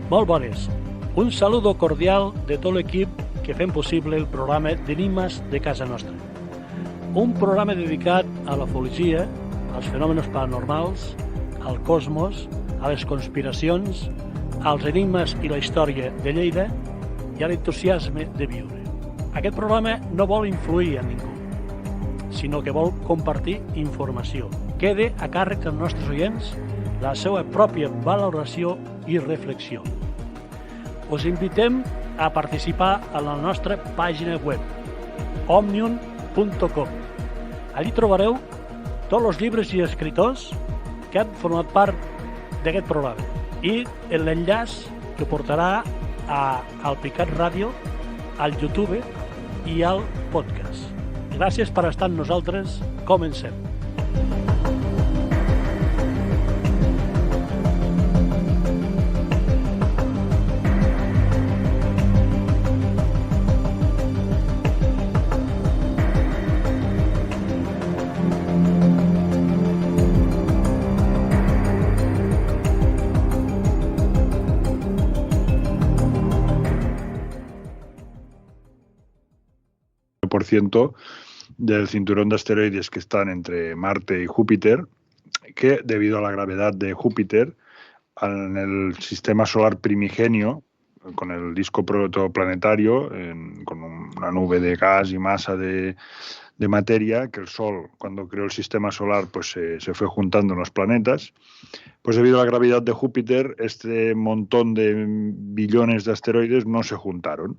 Molt bones. Un saludo cordial de tot l'equip que fem possible el programa d'Enigmes de Casa Nostra. Un programa dedicat a la ufologia, als fenòmens paranormals, al cosmos, a les conspiracions, als enigmes i la història de Lleida i a l'entusiasme de viure. Aquest programa no vol influir en ningú, sinó que vol compartir informació. Quede a càrrec dels nostres oients la seva pròpia valoració i reflexió. Us invitem a participar a la nostra pàgina web, omnium.com. Allí trobareu tots els llibres i escriptors que han format part d'aquest programa i l'enllaç que portarà al Picat Ràdio, al YouTube i al podcast. Gràcies per estar amb nosaltres. Comencem. Ciento del cinturón de asteroides que están entre Marte y Júpiter, que debido a la gravedad de Júpiter, en el sistema solar primigenio, con el disco protoplanetario, con una nube de gas y masa de materia, que el Sol, cuando creó el sistema solar, pues se fue juntando en los planetas, pues debido a la gravedad de Júpiter, este montón de billones de asteroides no se juntaron.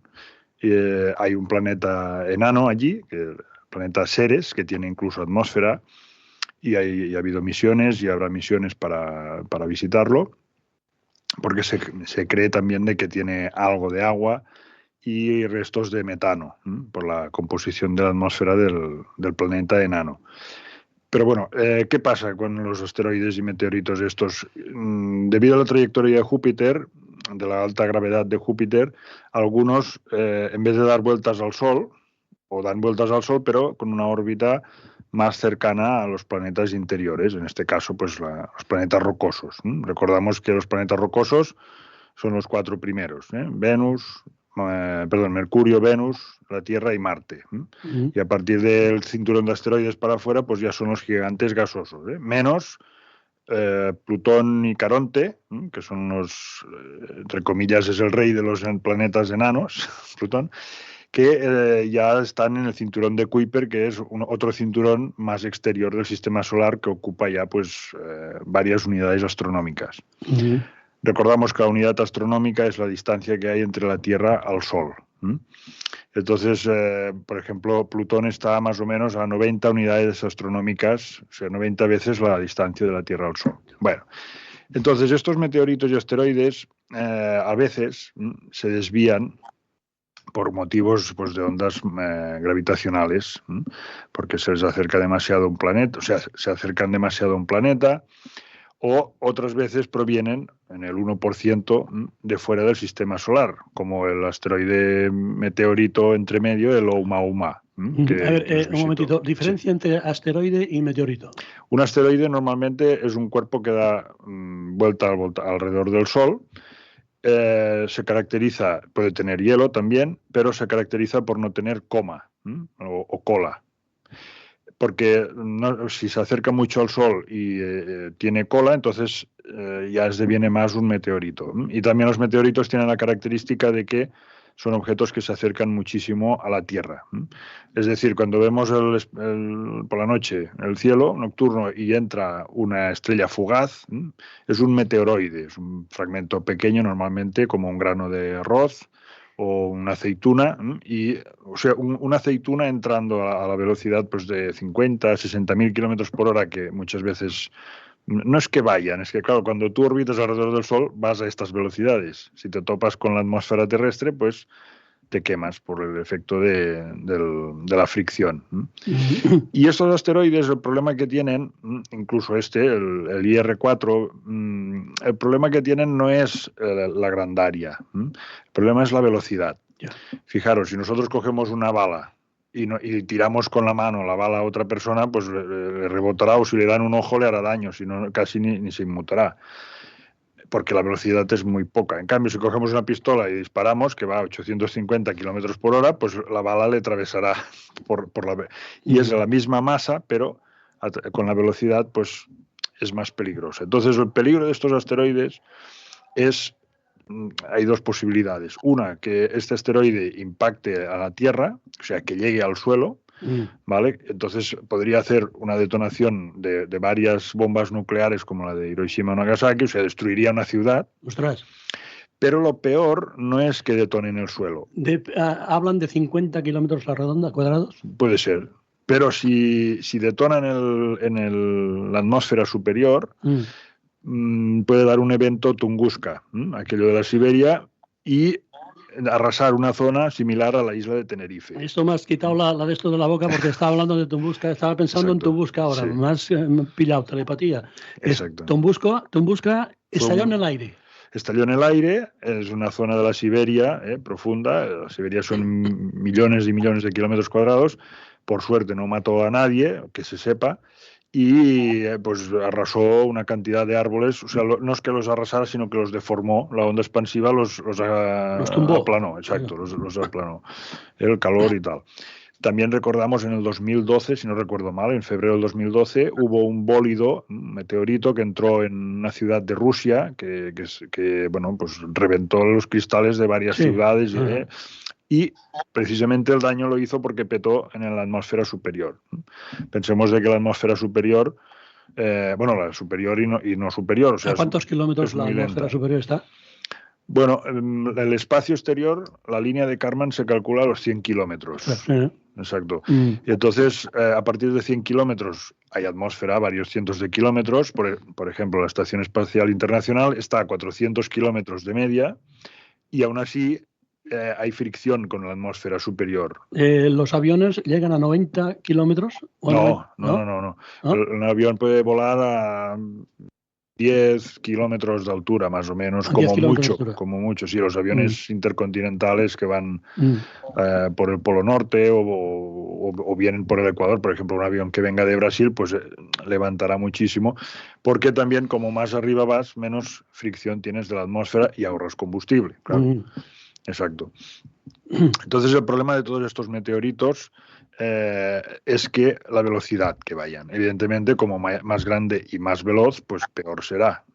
Hay un planeta enano allí, el planeta Ceres, que tiene incluso atmósfera, y ha habido misiones y habrá misiones para visitarlo, porque se cree también de que tiene algo de agua y restos de metano, por la composición de la atmósfera del planeta enano. Pero bueno, ¿qué pasa con los asteroides y meteoritos estos? Debido a la trayectoria de Júpiter, de la alta gravedad de Júpiter, algunos, en vez de dar vueltas al Sol, o dan vueltas al Sol, pero con una órbita más cercana a los planetas interiores, en este caso, pues los planetas rocosos. Recordamos que los planetas rocosos son los 4 primeros, Mercurio, Venus, la Tierra y Marte. Y a partir del cinturón de asteroides para afuera, pues ya son los gigantes gasosos, menos Plutón y Caronte, que son los, entre comillas, es el rey de los planetas enanos, Plutón, que ya están en el cinturón de Kuiper, que es otro cinturón más exterior del sistema solar que ocupa ya pues varias unidades astronómicas. Recordamos que la unidad astronómica es la distancia que hay entre la Tierra al Sol. Entonces, por ejemplo, Plutón está más o menos a 90 unidades astronómicas, o sea, 90 veces la distancia de la Tierra al Sol. Bueno, entonces estos meteoritos y asteroides a veces se desvían por motivos pues, de ondas gravitacionales, porque se les acerca demasiado a un planeta, o sea, se acercan demasiado a un planeta, o otras veces provienen en el 1% de fuera del sistema solar, como el asteroide meteorito entre medio, el Oumuamua. A ver, un momentito, diferencia entre asteroide y meteorito. Un asteroide normalmente es un cuerpo que da vuelta alrededor del Sol. Se caracteriza, puede tener hielo también, pero se caracteriza por no tener coma o cola. Porque si se acerca mucho al Sol y tiene cola, entonces ya deviene más un meteorito. Y también los meteoritos tienen la característica de que son objetos que se acercan muchísimo a la Tierra. Es decir, cuando vemos por la noche el cielo nocturno y entra una estrella fugaz, es un meteoroide, es un fragmento pequeño normalmente como un grano de arroz o una aceituna, o sea, una aceituna entrando a la velocidad pues, de 50 a 60.000 kilómetros por hora, que muchas veces no es que vayan, es que claro, cuando tú orbitas alrededor del Sol vas a estas velocidades. Si te topas con la atmósfera terrestre, pues te quemas por el efecto de la fricción. Y estos asteroides, el problema que tienen, incluso el IR4, el problema que tienen no es la grandaria, el problema es la velocidad. Fijaros, si nosotros cogemos una bala y tiramos con la mano la bala a otra persona, pues le rebotará, o si le dan un ojo le hará daño, si no casi ni se inmutará. porque la velocidad es muy poca. En cambio, si cogemos una pistola y disparamos, que va a 850 kilómetros por hora, pues la bala le atravesará por la... Y es la misma masa, pero con la velocidad pues es más peligrosa. Entonces, el peligro de estos asteroides es... Hay dos posibilidades. Una, que este asteroide impacte a la Tierra, o sea, que llegue al suelo, ¿vale? Entonces podría hacer una detonación de varias bombas nucleares como la de Hiroshima o Nagasaki, o sea, destruiría una ciudad. Ostras. Pero lo peor no es que detone en el suelo. ¿Hablan de 50 kilómetros a la redonda, cuadrados? Puede ser. Pero si detona en la atmósfera superior, puede dar un evento Tunguska, aquello de la Siberia, y arrasar una zona similar a la isla de Tenerife. Esto me has quitado la de esto de la boca porque estaba hablando de Tunguska, estaba pensando en Tunguska ahora, sí. Me has pillado telepatía. Exacto. Tunguska estalló en el aire. Estalló en el aire, es una zona de la Siberia profunda, la Siberia son millones y millones de kilómetros cuadrados, por suerte no mató a nadie, que se sepa, y pues arrasó una cantidad de árboles, o sea, no es que los arrasara, sino que los deformó, la onda expansiva los tumbó. Aplanó, exacto, los aplanó, el calor y tal. También recordamos en el 2012, si no recuerdo mal, en febrero del 2012, hubo un bólido, un meteorito que entró en una ciudad de Rusia que bueno, pues reventó los cristales de varias ciudades y precisamente el daño lo hizo porque petó en la atmósfera superior. Pensemos de que la atmósfera superior, bueno, la superior y no superior. O sea, ¿a cuántos kilómetros la atmósfera superior está? Bueno, el espacio exterior, la línea de Kármán se calcula a los 100 kilómetros. Exacto. Y entonces, a partir de 100 kilómetros hay atmósfera, varios cientos de kilómetros. Por ejemplo, la Estación Espacial Internacional está a 400 kilómetros de media y aún así hay fricción con la atmósfera superior. ¿Los aviones llegan a 90 kilómetros? No. Un avión puede volar a 10 kilómetros de altura, más o menos, como mucho. Sí, los aviones intercontinentales que van por el Polo Norte o vienen por el Ecuador, por ejemplo, un avión que venga de Brasil, pues levantará muchísimo, porque también como más arriba vas, menos fricción tienes de la atmósfera y ahorras combustible, claro. Exacto. Entonces el problema de todos estos meteoritos es que la velocidad que vayan. Evidentemente, como más grande y más veloz, pues peor será.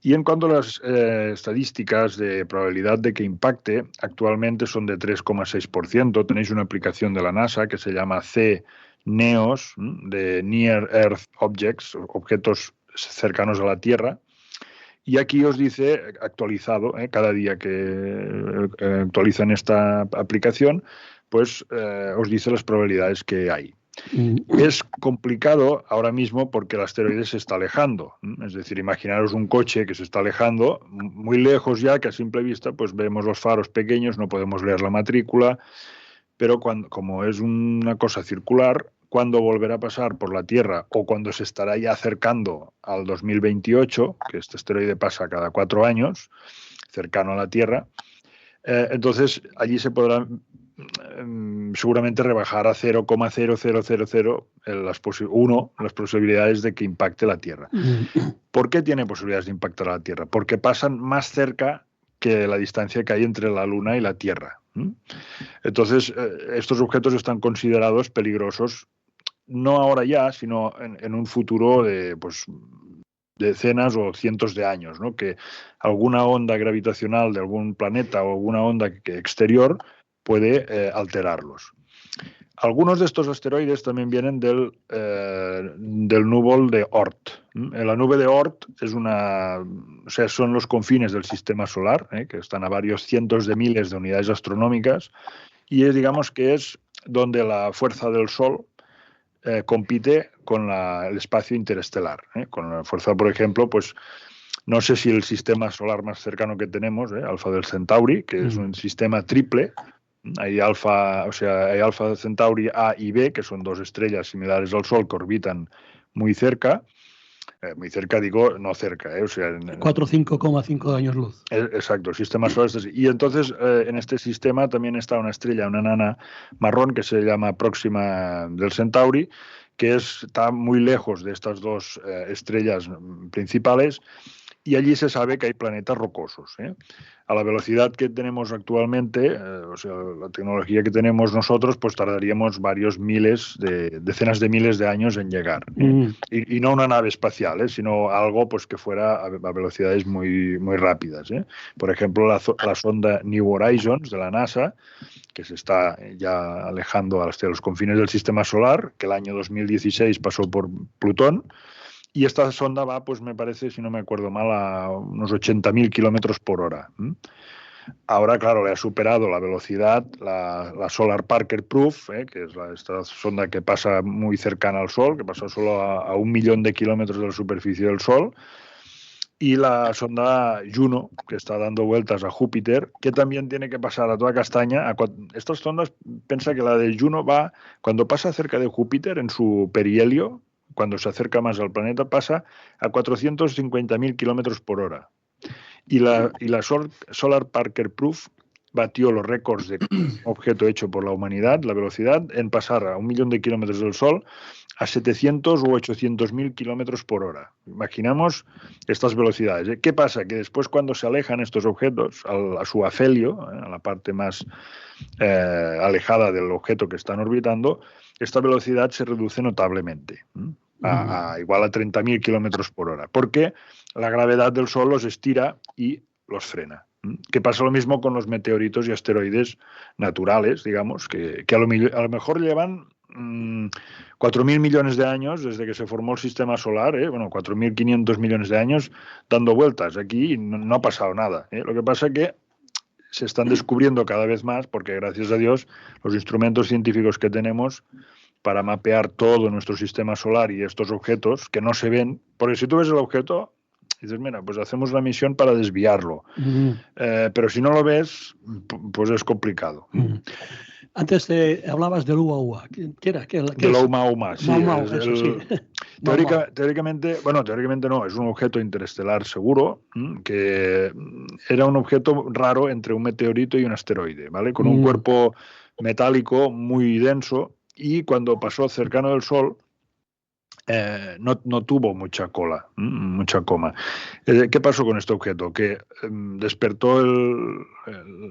Y en cuanto a las estadísticas de probabilidad de que impacte, actualmente son de 3,6%. Tenéis una aplicación de la NASA que se llama CNEOS, de Near Earth Objects, objetos cercanos a la Tierra. Y aquí os dice, actualizado, cada día que actualizan esta aplicación, pues os dice las probabilidades que hay. Es complicado ahora mismo porque el asteroide se está alejando. Es decir, imaginaros un coche que se está alejando muy lejos ya, que a simple vista pues vemos los faros pequeños, no podemos leer la matrícula, pero como es una cosa circular, cuando volverá a pasar por la Tierra o cuando se estará ya acercando al 2028, que este asteroide pasa cada 4 años, cercano a la Tierra, entonces allí se podrá seguramente rebajar a 0,0001 las posibilidades de que impacte la Tierra. ¿Por qué tiene posibilidades de impactar a la Tierra? Porque pasan más cerca que la distancia que hay entre la Luna y la Tierra. Entonces, estos objetos están considerados peligrosos, no ahora ya, sino en un futuro de decenas o cientos de años, ¿no? Que alguna onda gravitacional de algún planeta o alguna onda exterior puede alterarlos. Algunos de estos asteroides también vienen del núvol de Oort. La nube de Oort son los confines del sistema solar, que están a varios cientos de miles de unidades astronómicas, y digamos que es donde la fuerza del Sol compite con el espacio interestelar. Con la fuerza, por ejemplo, pues no sé si el sistema solar más cercano que tenemos, Alfa del Centauri, que es un sistema triple. Hay Alfa Centauri A y B, que son 2 estrellas similares al Sol que orbitan muy cerca. Muy cerca, digo, no cerca. 4 o 5,5 años luz. Exacto, el sistema solar es así. Y entonces en este sistema también está una estrella, una enana marrón, que se llama Próxima del Centauri, que está muy lejos de estas 2 estrellas principales. y allí se sabe que hay planetas rocosos. A la velocidad que tenemos actualmente, o sea, la tecnología que tenemos nosotros, pues tardaríamos varios decenas de miles de años en llegar. Y no una nave espacial, sino algo pues que fuera a velocidades muy, muy rápidas. Por ejemplo, la sonda New Horizons de la NASA, que se está ya alejando hasta los confines del sistema solar, que el año 2016 pasó por Plutón, y esta sonda va, pues me parece, si no me acuerdo mal, a unos 80.000 kilómetros por hora. Ahora, claro, le ha superado la velocidad la Solar Parker Proof, que es esta sonda que pasa muy cercana al Sol, que pasa solo a 1 millón de kilómetros de la superficie del Sol, y la sonda Juno, que está dando vueltas a Júpiter, que también tiene que pasar a toda castaña. Estas sondas, piensa que la de Juno va, cuando pasa cerca de Júpiter, en su perihelio, cuando se acerca más al planeta, pasa a 450.000 kilómetros por hora. Y la Solar Parker Proof batió los récords de objeto hecho por la humanidad, la velocidad, en pasar a 1 millón de kilómetros del Sol a 700 u 800.000 kilómetros por hora. Imaginamos estas velocidades. ¿Qué pasa? Que después, cuando se alejan estos objetos a su afelio, a la parte más alejada del objeto que están orbitando, esta velocidad se reduce notablemente, igual a 30.000 kilómetros por hora, porque la gravedad del Sol los estira y los frena. Que pasa lo mismo con los meteoritos y asteroides naturales, digamos, que a lo mejor llevan 4.000 millones de años desde que se formó el sistema solar, 4.500 millones de años dando vueltas. Aquí no ha pasado nada. Lo que pasa es que se están descubriendo cada vez más, porque gracias a Dios los instrumentos científicos que tenemos para mapear todo nuestro sistema solar y estos objetos que no se ven, porque si tú ves el objeto, dices, mira, pues hacemos la misión para desviarlo. Pero si no lo ves, pues es complicado. Antes hablabas del UAUA. ¿Qué era? Del Oumuamua, sí. Sí. Teóricamente no, es un objeto interestelar seguro, que era un objeto raro entre un meteorito y un asteroide, ¿vale? Con un cuerpo metálico muy denso, y cuando pasó cercano del Sol, no tuvo mucha coma. ¿Qué pasó con este objeto? Que despertó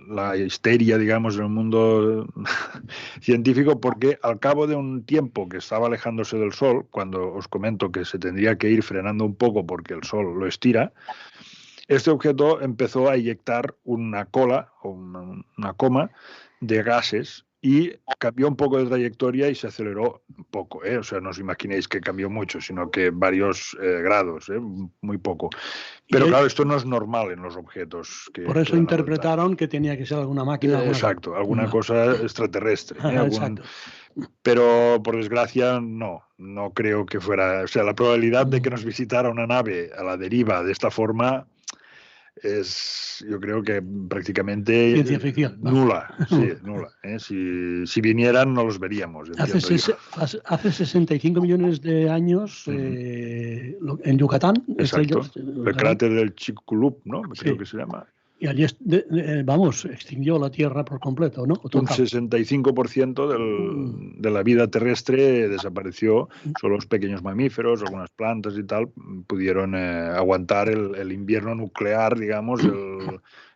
la histeria, digamos, en el mundo científico, porque al cabo de un tiempo que estaba alejándose del Sol, cuando os comento que se tendría que ir frenando un poco porque el Sol lo estira, este objeto empezó a eyectar una cola o una coma de gases, y cambió un poco de trayectoria y se aceleró un poco. O sea, no os imaginéis que cambió mucho, sino que varios grados, muy poco. Pero claro, esto no es normal en los objetos. Por eso interpretaron que tenía que ser alguna máquina. Exacto, alguna cosa extraterrestre. Exacto. Pero por desgracia no creo que fuera. O sea, la probabilidad de que nos visitara una nave a la deriva de esta forma es, yo creo que prácticamente ciencia ficción, nula. Sí, nula. Si vinieran no los veríamos. Hace 65 millones de años en Yucatán. Exacto. El cráter del Chicxulub, ¿no? Creo que se llama. Y allí, extinguió la Tierra por completo, ¿no? Un 65% de la vida terrestre desapareció. Solo los pequeños mamíferos, algunas plantas y tal, pudieron aguantar el invierno nuclear, digamos,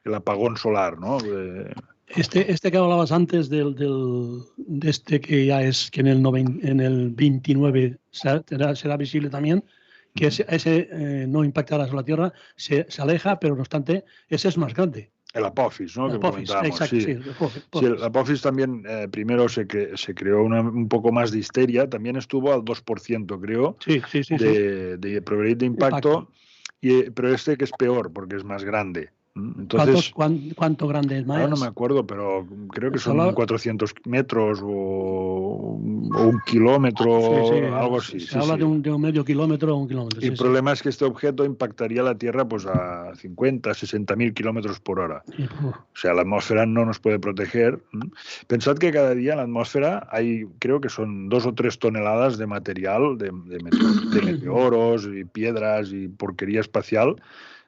el apagón solar, ¿no? Este que hablabas antes de este que ya es que en el 29 será visible también, que ese no impactará sobre la Tierra, se aleja, pero no obstante, ese es más grande. El Apophis, ¿no? El Apophis, exacto, sí. El Apophis también primero se creó un poco más de histeria, también estuvo al 2%, creo, de probabilidad de impacto. Pero este que es peor, porque es más grande. Entonces, ¿Cuánto grande es más? Ahora no me acuerdo, pero creo que son 400 metros o 1 kilómetro, algo así. Se habla de un medio kilómetro o 1 kilómetro. El problema es que este objeto impactaría la Tierra pues a 50, 60.000 kilómetros por hora. O sea, la atmósfera no nos puede proteger. Pensad que cada día en la atmósfera hay, creo que son 2 o 3 toneladas de material, de meteoros y piedras y porquería espacial,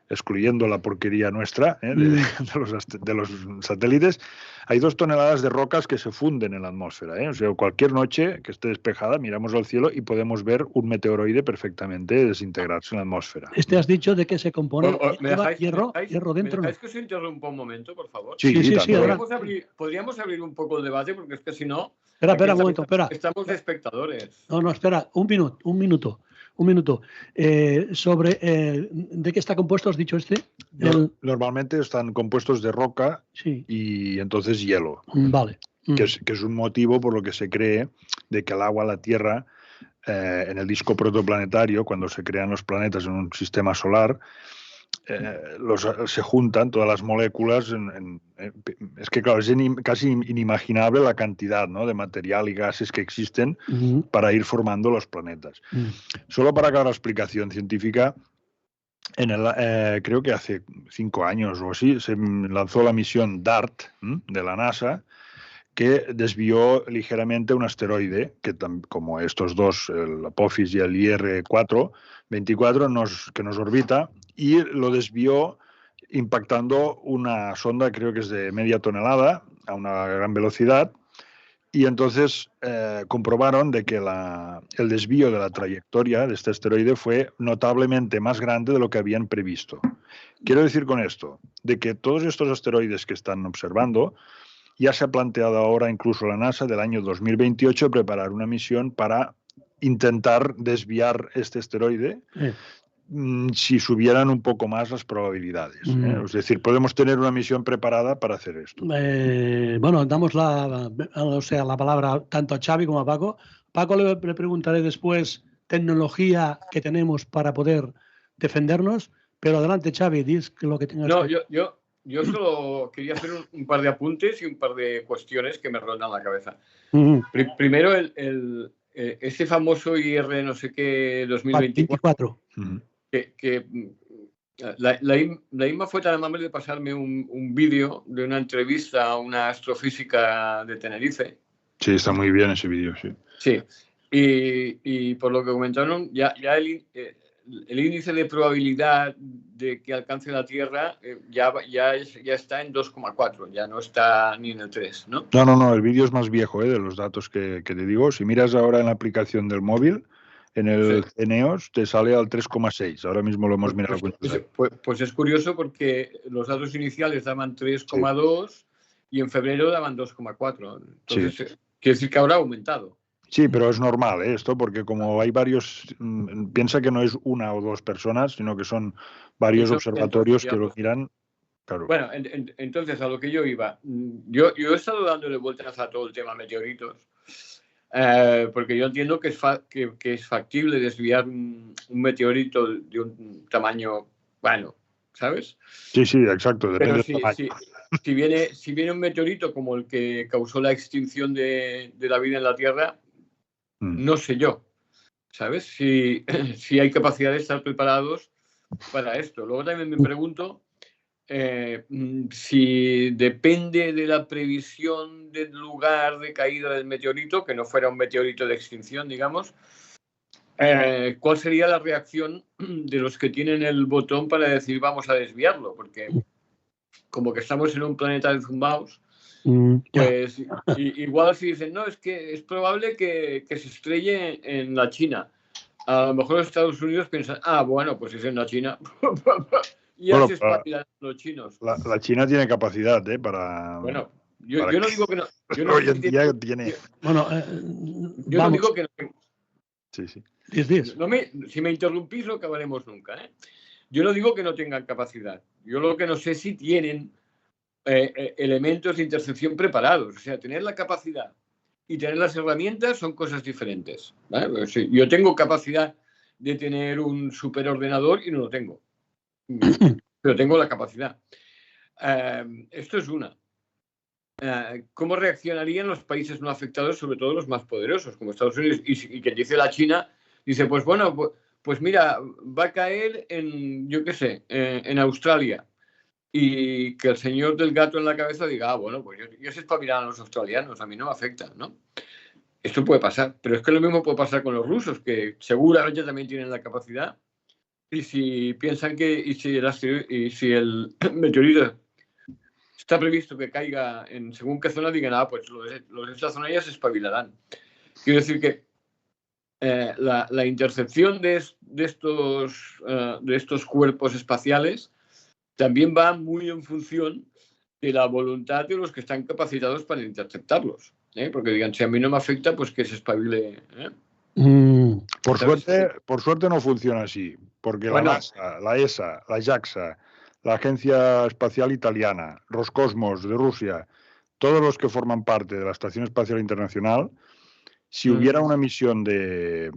excluyendo la porquería nuestra de los satélites, hay 2 toneladas de rocas que se funden en la atmósfera. O sea, cualquier noche que esté despejada, miramos al cielo y podemos ver un meteoroide perfectamente desintegrarse en la atmósfera. Has dicho de qué se compone. Hierro dentro. ¿Me dejáis que os interrumpa un momento, por favor? Sí. Podríamos abrir un poco el debate, porque es que si no... Espera un momento, espera. Estamos de espectadores. No, espera, un minuto. Sobre ¿de qué está compuesto, has dicho este? Normalmente están compuestos de roca y entonces hielo. Vale. Que es un motivo por lo que se cree de que el agua, la Tierra, en el disco protoplanetario, cuando se crean los planetas en un sistema solar, se juntan todas las moléculas. Es que, claro, es casi inimaginable la cantidad, ¿no?, de material y gases que existen para ir formando los planetas. Solo para acabar la explicación científica, creo que hace 5 años o así, se lanzó la misión DART de la NASA, que desvió ligeramente un asteroide, que como estos dos, el Apophis y el IR-24, que nos orbita, y lo desvió impactando una sonda, creo que es de media tonelada, a una gran velocidad, y entonces comprobaron de que el desvío de la trayectoria de este asteroide fue notablemente más grande de lo que habían previsto. Quiero decir con esto, de que todos estos asteroides que están observando, ya se ha planteado ahora incluso la NASA del año 2028 preparar una misión para intentar desviar este asteroide si subieran un poco más las probabilidades. Es decir, podemos tener una misión preparada para hacer esto. Bueno, damos la palabra tanto a Xavi como a Paco. Paco le preguntaré después tecnología que tenemos para poder defendernos, pero adelante, Xavi, dices lo que tengas. No, yo solo quería hacer un par de apuntes y un par de cuestiones que me rondan la cabeza. Primero, ese famoso IR no sé qué 2024. Que la IMA fue tan amable de pasarme un vídeo de una entrevista a una astrofísica de Tenerife. Sí, está muy bien ese vídeo, sí. Sí, y por lo que comentaron, ya el índice de probabilidad de que alcance la Tierra ya está en 2,4, ya no está ni en el 3, ¿no? No, el vídeo es más viejo, de los datos que te digo. Si miras ahora en la aplicación del móvil, en el CNEOS te sale al 3,6. Ahora mismo lo hemos mirado. Pues es curioso porque los datos iniciales daban 3,2 y en febrero daban 2,4. Entonces, quiere decir que habrá aumentado. Sí, pero es normal esto, porque como hay varios, piensa que no es una o dos personas, sino que son varios observatorios que lo miran. Claro. Bueno, entonces a lo que yo iba, yo he estado dándole vueltas a todo el tema meteoritos, porque yo entiendo que es factible desviar un meteorito de un tamaño, bueno, ¿sabes? Sí, exacto. Depende del tamaño. Si viene un meteorito como el que causó la extinción de la vida en la Tierra, no sé yo, ¿sabes? Si hay capacidad de estar preparados para esto. Luego también me pregunto si depende de la previsión del lugar de caída del meteorito, que no fuera un meteorito de extinción, digamos, ¿cuál sería la reacción de los que tienen el botón para decir vamos a desviarlo? Porque como que estamos en un planeta de zumbaos, pues igual si dicen, no, es que es probable que se estrelle en la China. A lo mejor los Estados Unidos piensan, bueno, pues si es en la China, y ya se espabilan los chinos. La China tiene capacidad, para... Bueno, yo no digo que no. Hoy en día tiene... Bueno, yo no digo que no. Sí. Si me interrumpís no acabaremos nunca, Yo no digo que no tengan capacidad. Yo lo que no sé si tienen elementos de intercepción preparados. O sea, tener la capacidad y tener las herramientas son cosas diferentes, ¿vale? Yo tengo capacidad de tener un superordenador y no lo tengo. Pero tengo la capacidad. Esto es una. ¿Cómo reaccionarían los países no afectados, sobre todo los más poderosos, como Estados Unidos? Y que dice la China, dice, pues bueno, pues mira, va a caer en, yo qué sé, en Australia. Y que el señor del gato en la cabeza diga, bueno, pues yo se espabilan a los australianos, a mí no me afecta, ¿no? Esto puede pasar, pero es que lo mismo puede pasar con los rusos, que seguramente también tienen la capacidad Y si piensan y si el meteorito está previsto que caiga en según qué zona, digan, pues los de esta zona ya se espabilarán. Quiero decir que la intercepción de estos cuerpos espaciales también va muy en función de la voluntad de los que están capacitados para interceptarlos. Porque digan, si a mí no me afecta, pues que se espabile. Por suerte no funciona así, porque la NASA, la ESA, la JAXA, la Agencia Espacial Italiana, Roscosmos de Rusia, todos los que forman parte de la Estación Espacial Internacional, si hubiera una misión de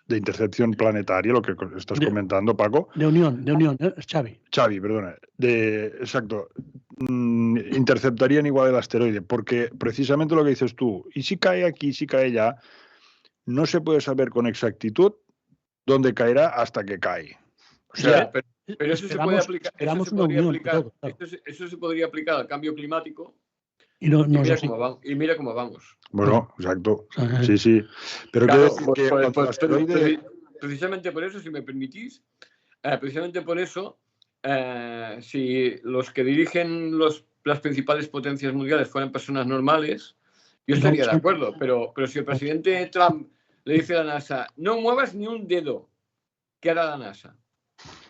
intercepción planetaria, lo que estás comentando, Paco. De unión, Xavi. Xavi, perdona. Exacto. Interceptarían igual el asteroide, porque precisamente lo que dices tú, y si cae aquí, si cae allá, no se puede saber con exactitud dónde caerá hasta que cae. O sea, pero eso se puede aplicar. Eso se podría aplicar al cambio climático. Y mira cómo vamos. Bueno, exacto. Sí. Pero claro, precisamente por eso, si me permitís, precisamente por eso, si los que dirigen las principales potencias mundiales fueran personas normales, yo estaría de acuerdo. Pero si el presidente Trump le dice a la NASA, no muevas ni un dedo, ¿qué hará la NASA?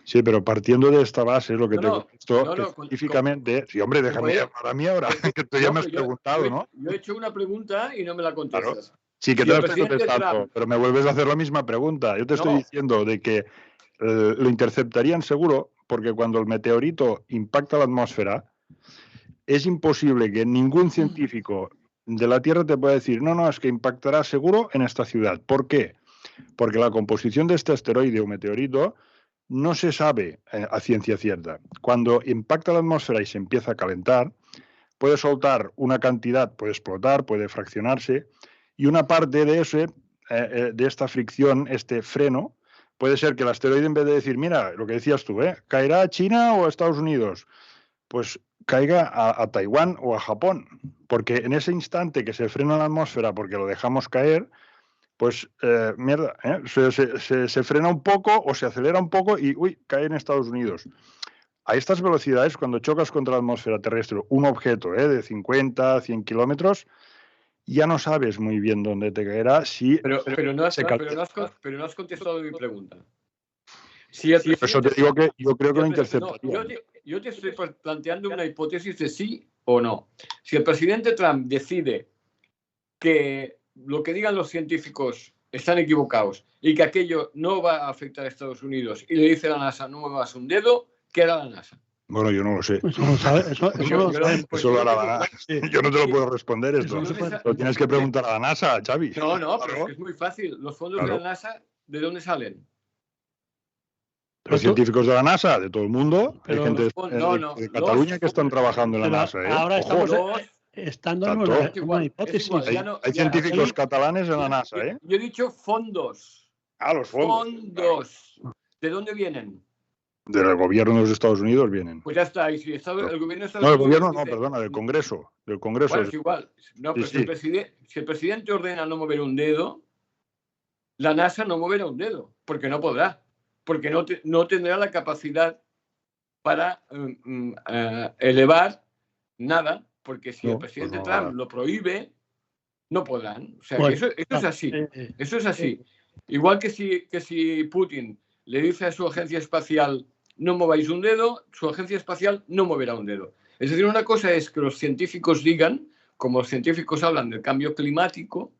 Sí, pero partiendo de esta base, lo que te contesto científicamente... Sí, hombre, déjame llamar a mí ahora, que tú ya me has preguntado, ¿no? Yo he hecho una pregunta y no me la contestas. Claro. Sí, que te la estoy contestando, pero me vuelves a hacer la misma pregunta. Yo te estoy diciendo de que lo interceptarían seguro, porque cuando el meteorito impacta la atmósfera, es imposible que ningún científico de la Tierra te pueda decir, no, es que impactará seguro en esta ciudad. ¿Por qué? Porque la composición de este asteroide o meteorito no se sabe a ciencia cierta. Cuando impacta la atmósfera y se empieza a calentar, puede soltar una cantidad, puede explotar, puede fraccionarse, y una parte de esta fricción, este freno, puede ser que el asteroide, en vez de decir, mira, lo que decías tú, ¿caerá a China o a Estados Unidos? Pues caiga a Taiwán o a Japón, porque en ese instante que se frena la atmósfera porque lo dejamos caer, pues se frena un poco o se acelera un poco y cae en Estados Unidos. A estas velocidades, cuando chocas contra la atmósfera terrestre un objeto de 50, 100 kilómetros, ya no sabes muy bien dónde te caerá. Pero no has contestado mi pregunta. Por eso te digo que yo creo que lo interceptaría. Yo te estoy planteando una hipótesis de sí o no. Si el presidente Trump decide que lo que digan los científicos están equivocados y que aquello no va a afectar a Estados Unidos y le dice a la NASA no muevas un dedo, ¿qué hará la NASA? Bueno, yo no lo sé. Eso lo sabe. Eso lo hará la NASA. Yo no te lo puedo responder esto. Lo tienes que preguntar a la NASA, Xavi. No, pero es que es muy fácil. Los fondos de la NASA, ¿de dónde salen? Los científicos de la NASA, de todo el mundo. Hay gente de Cataluña que están trabajando en la NASA. Ahora estamos estando en una hipótesis. Hay científicos catalanes en la NASA. Yo he dicho fondos. Los fondos. Fondos. ¿De dónde vienen? Del gobierno de los Estados Unidos vienen. Pues ya está. Y si el gobierno de Estados Unidos... No, el gobierno no, perdona, del Congreso. Del Congreso. Bueno, es igual. No, pero si el presidente ordena no mover un dedo, la NASA no moverá un dedo, porque no podrá. Porque no tendrá la capacidad para elevar nada, porque si el presidente Trump lo prohíbe, no podrán. O sea, bueno, eso es así. Eso es así. Igual que si Putin le dice a su agencia espacial no mováis un dedo, su agencia espacial no moverá un dedo. Es decir, una cosa es que los científicos digan, como los científicos hablan del cambio climático,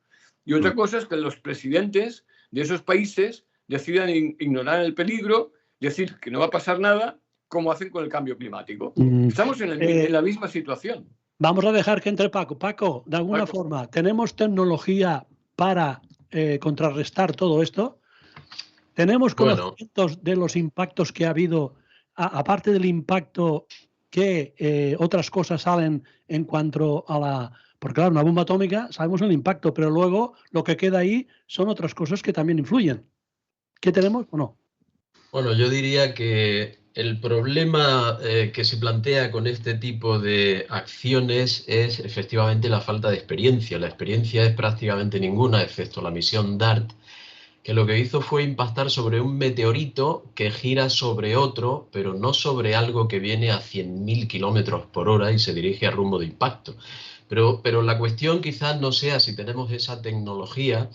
y otra cosa es que los presidentes de esos países decidan ignorar el peligro, decir que no va a pasar nada, como hacen con el cambio climático. Estamos en la misma situación. Vamos a dejar que entre Paco. Paco, de alguna forma, ¿tenemos tecnología para contrarrestar todo esto? ¿Tenemos conocimientos de los impactos que ha habido, aparte del impacto que otras cosas salen en cuanto a la... Porque claro, una bomba atómica, sabemos el impacto, pero luego lo que queda ahí son otras cosas que también influyen. ¿Qué tenemos o no? Bueno, yo diría que el problema que se plantea con este tipo de acciones es efectivamente la falta de experiencia. La experiencia es prácticamente ninguna, excepto la misión DART. que lo que hizo fue impactar sobre un meteorito que gira sobre otro, pero no sobre algo que viene a 100.000 kilómetros por hora y se dirige a rumbo de impacto. Pero la cuestión quizás no sea si tenemos esa tecnología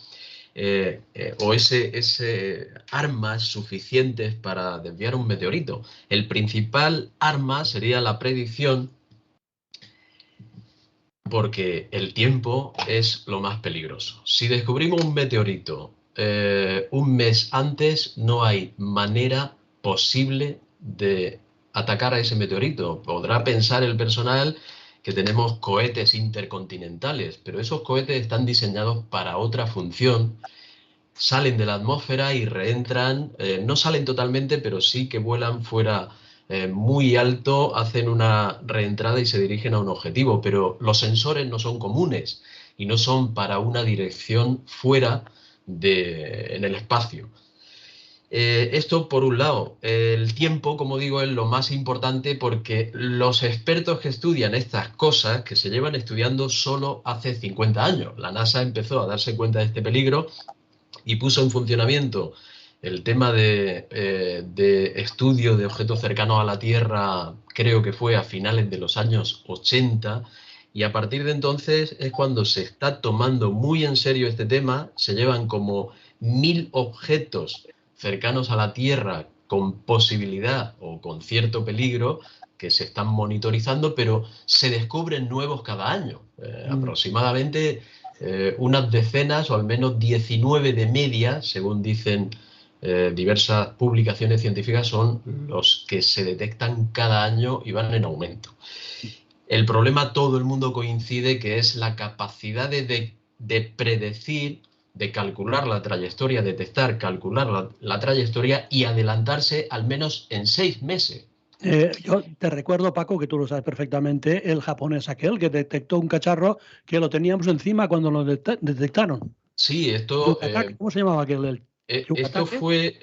o ese armas suficientes para desviar un meteorito. El principal arma sería la predicción, porque el tiempo es lo más peligroso. Si descubrimos un meteorito un mes antes, no hay manera posible de atacar a ese meteorito. Podrá pensar el personal que tenemos cohetes intercontinentales, pero esos cohetes están diseñados para otra función. Salen de la atmósfera y reentran, no salen totalmente, pero sí que vuelan fuera muy alto, hacen una reentrada y se dirigen a un objetivo, pero los sensores no son comunes y no son para una dirección fuera en el espacio. Esto por un lado. El tiempo, como digo, es lo más importante porque los expertos que estudian estas cosas, que se llevan estudiando solo hace 50 años, la NASA empezó a darse cuenta de este peligro y puso en funcionamiento el tema de estudio de objetos cercanos a la Tierra, creo que fue a finales de los años 80, y a partir de entonces es cuando se está tomando muy en serio este tema. Se llevan como 1000 objetos cercanos a la Tierra con posibilidad o con cierto peligro que se están monitorizando, pero se descubren nuevos cada año. Aproximadamente unas decenas o al menos 19 de media, según dicen diversas publicaciones científicas, son los que se detectan cada año y van en aumento. El problema, todo el mundo coincide, que es la capacidad de predecir, de calcular la trayectoria, detectar, calcular la trayectoria y adelantarse al menos en 6 meses. Yo te recuerdo, Paco, que tú lo sabes perfectamente, el japonés aquel que detectó un cacharro que lo teníamos encima cuando lo detectaron. Sí, esto... ¿Cómo se llamaba aquel? Esto fue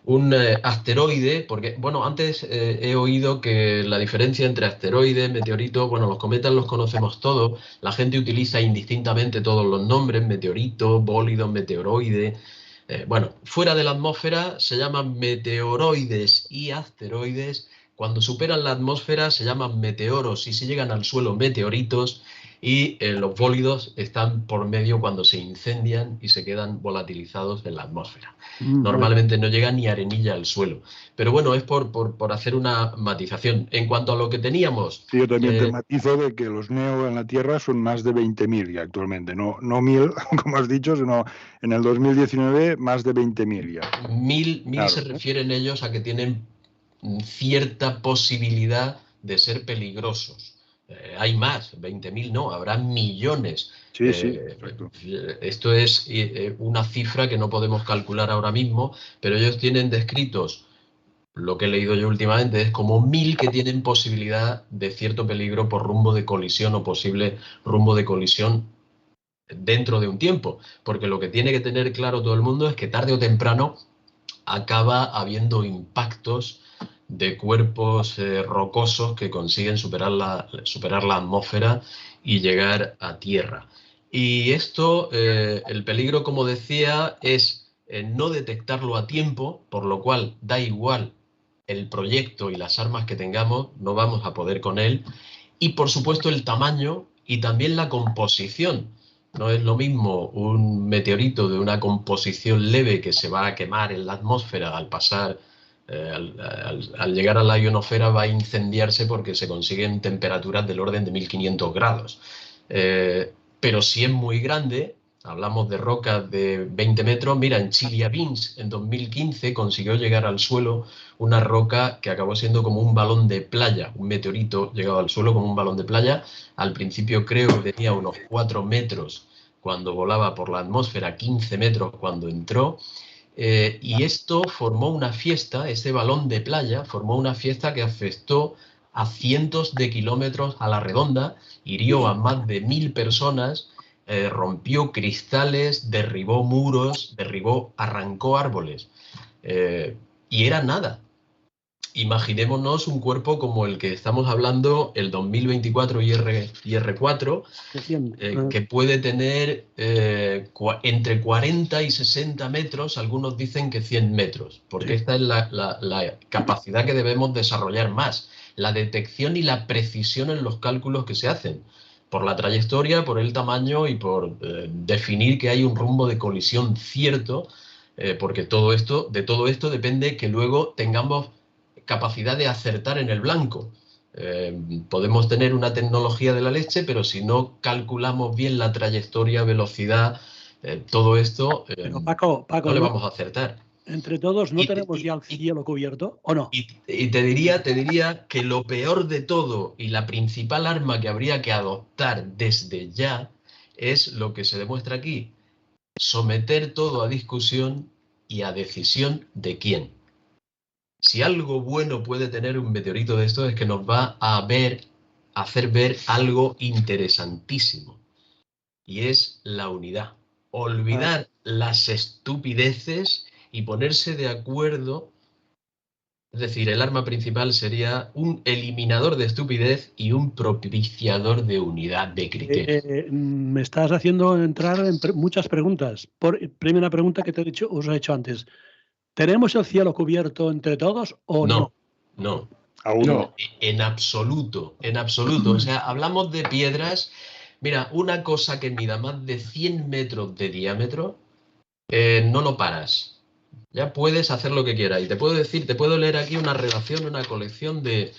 un asteroide, porque, bueno, antes he oído que la diferencia entre asteroide, meteorito, bueno, los cometas los conocemos todos, la gente utiliza indistintamente todos los nombres, meteorito, bólido, meteoroide. Bueno, fuera de la atmósfera se llaman meteoroides y asteroides. Cuando superan la atmósfera se llaman meteoros y si llegan al suelo, meteoritos. Y los bólidos están por medio cuando se incendian y se quedan volatilizados en la atmósfera. Normalmente no llega ni arenilla al suelo. Pero bueno, es por hacer una matización. En cuanto a lo que teníamos... Sí, yo también te matizo de que los NEO en la Tierra son más de 20.000 ya actualmente. No 1000, como has dicho, sino en el 2019 más de 20.000 ya. 1000 Claro, se refieren ellos a que tienen cierta posibilidad de ser peligrosos. Hay más, 20.000 no, habrá millones. Sí, sí, exacto. Esto es una cifra que no podemos calcular ahora mismo, pero ellos tienen descritos, lo que he leído yo últimamente, es como 1000 que tienen posibilidad de cierto peligro por rumbo de colisión o posible rumbo de colisión dentro de un tiempo. Porque lo que tiene que tener claro todo el mundo es que tarde o temprano acaba habiendo impactos de cuerpos rocosos que consiguen superar la atmósfera y llegar a tierra. Y esto, el peligro, como decía, es no detectarlo a tiempo, por lo cual da igual el proyecto y las armas que tengamos, no vamos a poder con él. Y, por supuesto, el tamaño y también la composición. No es lo mismo un meteorito de una composición leve que se va a quemar en la atmósfera al pasar... Al llegar a la ionosfera va a incendiarse porque se consiguen temperaturas del orden de 1500 grados. Pero si es muy grande, hablamos de rocas de 20 metros, mira, en Chelyabinsk en 2015 consiguió llegar al suelo una roca que acabó siendo como un balón de playa, un meteorito llegado al suelo como un balón de playa. Al principio creo que tenía unos 4 metros cuando volaba por la atmósfera, 15 metros cuando entró. Y esto formó una fiesta, ese balón de playa formó una fiesta que afectó a cientos de kilómetros a la redonda, hirió a más de 1000 personas, rompió cristales, derribó muros, arrancó árboles. Y era nada. imaginémonos un cuerpo como el que estamos hablando, el 2024 IR-4, que puede tener entre 40 y 60 metros, algunos dicen que 100 metros, porque esta es la capacidad que debemos desarrollar más, la detección y la precisión en los cálculos que se hacen, por la trayectoria, por el tamaño y por definir que hay un rumbo de colisión cierto, porque de todo esto depende que luego tengamos capacidad de acertar en el blanco. Podemos tener una tecnología de la leche, pero si no calculamos bien la trayectoria, velocidad, todo esto, Pero Paco, no le vamos a acertar. Entre todos, ¿no tenemos ya el cielo cubierto o no? Y te diría que lo peor de todo y la principal arma que habría que adoptar desde ya es lo que se demuestra aquí: someter todo a discusión y a decisión de quién. Si algo bueno puede tener un meteorito de esto es que nos va a hacer ver algo interesantísimo, y es la unidad. Olvidar las estupideces y ponerse de acuerdo. Es decir, el arma principal sería un eliminador de estupidez y un propiciador de unidad de criterio. Me estás haciendo entrar en muchas preguntas. Primera pregunta que os he hecho antes. ¿Tenemos el cielo cubierto entre todos o no? No. Aún no. En absoluto, en absoluto. O sea, hablamos de piedras. Mira, una cosa que mida más de 100 metros de diámetro, no lo paras. Ya puedes hacer lo que quieras. Y te puedo leer aquí una relación, una colección de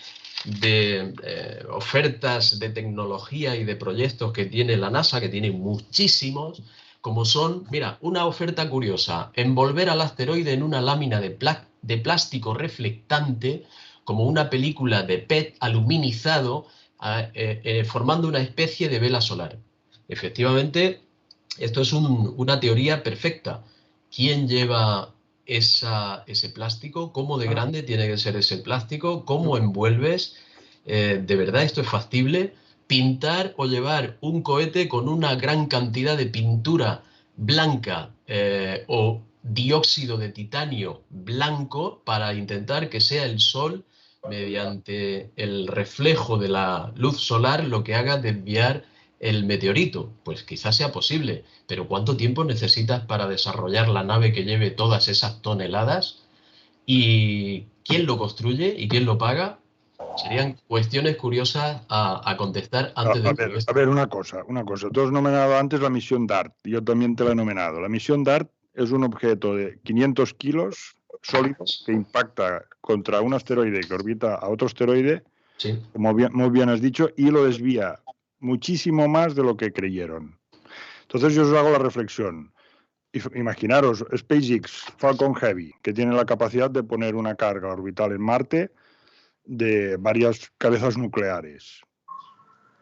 ofertas de tecnología y de proyectos que tiene la NASA, que tiene muchísimos, como son, mira, una oferta curiosa: envolver al asteroide en una lámina de plástico reflectante, como una película de PET aluminizado, formando una especie de vela solar. Efectivamente, esto es una teoría perfecta. ¿Quién lleva ese plástico? ¿Cómo de grande tiene que ser ese plástico? ¿Cómo envuelves? ¿De verdad esto es factible? Pintar o llevar un cohete con una gran cantidad de pintura blanca o dióxido de titanio blanco para intentar que sea el sol, mediante el reflejo de la luz solar, lo que haga desviar el meteorito. Pues quizás sea posible, pero ¿cuánto tiempo necesitas para desarrollar la nave que lleve todas esas toneladas? ¿Y quién lo construye y quién lo paga? Serían cuestiones curiosas a contestar antes de todo esto. A ver, una cosa. Tú has nominado antes la misión DART, yo también te la he nominado. La misión DART es un objeto de 500 kilos sólidos que impacta contra un asteroide que orbita a otro asteroide, sí, como muy bien has dicho, y lo desvía muchísimo más de lo que creyeron. Entonces yo os hago la reflexión. Imaginaros SpaceX Falcon Heavy, que tiene la capacidad de poner una carga orbital en Marte de varias cabezas nucleares.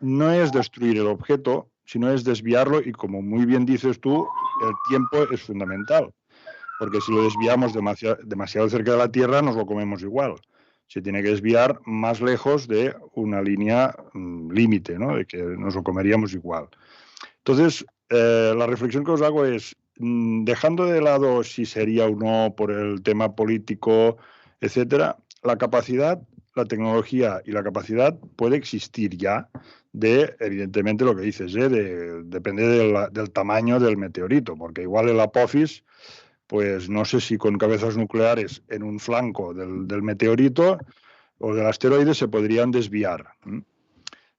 No es destruir el objeto, sino es desviarlo, y como muy bien dices tú, el tiempo es fundamental, porque si lo desviamos demasiado cerca de la Tierra nos lo comemos igual. Se tiene que desviar más lejos de una línea límite, ¿no? De que nos lo comeríamos igual. Entonces, la reflexión que os hago es, dejando de lado si sería o no por el tema político, etcétera, la tecnología y la capacidad puede existir ya evidentemente, lo que dices, depende del tamaño del meteorito, porque igual el Apophis, pues no sé si con cabezas nucleares en un flanco del meteorito o del asteroide se podrían desviar.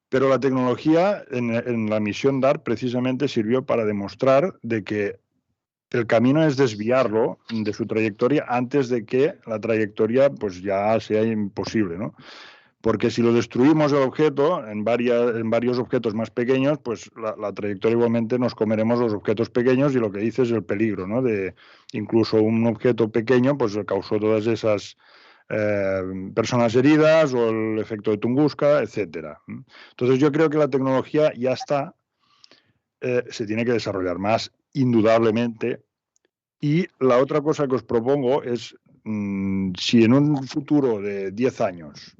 Pero la tecnología en la misión DART precisamente sirvió para demostrar de que el camino es desviarlo de su trayectoria antes de que la trayectoria pues ya sea imposible, ¿no? Porque si lo destruimos el objeto en varios objetos más pequeños, pues la trayectoria igualmente nos comeremos los objetos pequeños, y lo que dice es el peligro, ¿no? De incluso un objeto pequeño pues causó todas esas personas heridas, o el efecto de Tunguska, etcétera. Entonces yo creo que la tecnología ya está, se tiene que desarrollar más, indudablemente. Y la otra cosa que os propongo es, si en un futuro de 10 años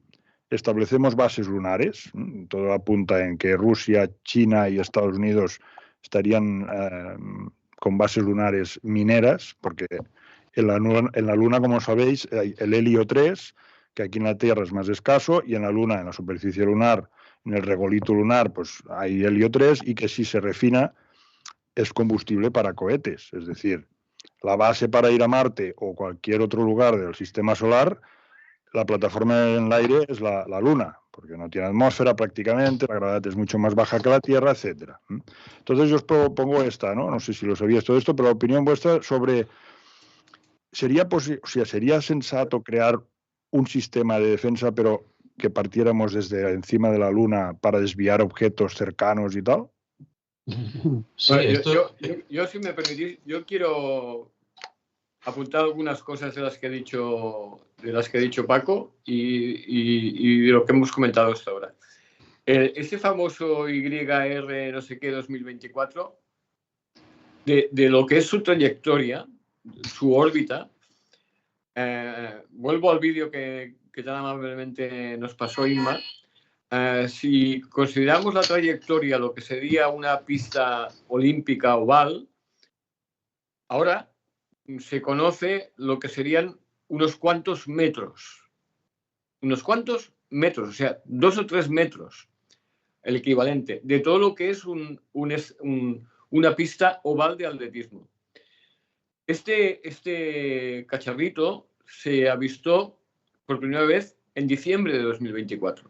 establecemos bases lunares, todo apunta en que Rusia, China y Estados Unidos estarían con bases lunares mineras, porque en la Luna, como sabéis, hay el helio 3, que aquí en la Tierra es más escaso, y en la Luna, en la superficie lunar, en el regolito lunar, pues hay helio 3, y que si se refina es combustible para cohetes. Es decir, la base para ir a Marte o cualquier otro lugar del sistema solar, la plataforma en el aire es la Luna, porque no tiene atmósfera prácticamente, la gravedad es mucho más baja que la Tierra, etcétera. Entonces yo os propongo esta, ¿no? No sé si lo sabíais todo esto, pero la opinión vuestra sobre... ¿Sería sensato crear un sistema de defensa, pero que partiéramos desde encima de la Luna para desviar objetos cercanos y tal? Sí, bueno, yo, si me permitís, yo quiero apuntar algunas cosas de las que ha dicho Paco y de lo que hemos comentado hasta ahora. Ese famoso YR no sé qué 2024, de lo que es su trayectoria, su órbita, vuelvo al vídeo que tan amablemente nos pasó Inma. Si consideramos la trayectoria lo que sería una pista olímpica oval, ahora se conoce lo que serían unos cuantos metros, o sea, 2 o 3 metros, el equivalente de todo lo que es una pista oval de atletismo. Este cacharrito se avistó por primera vez en diciembre de 2024.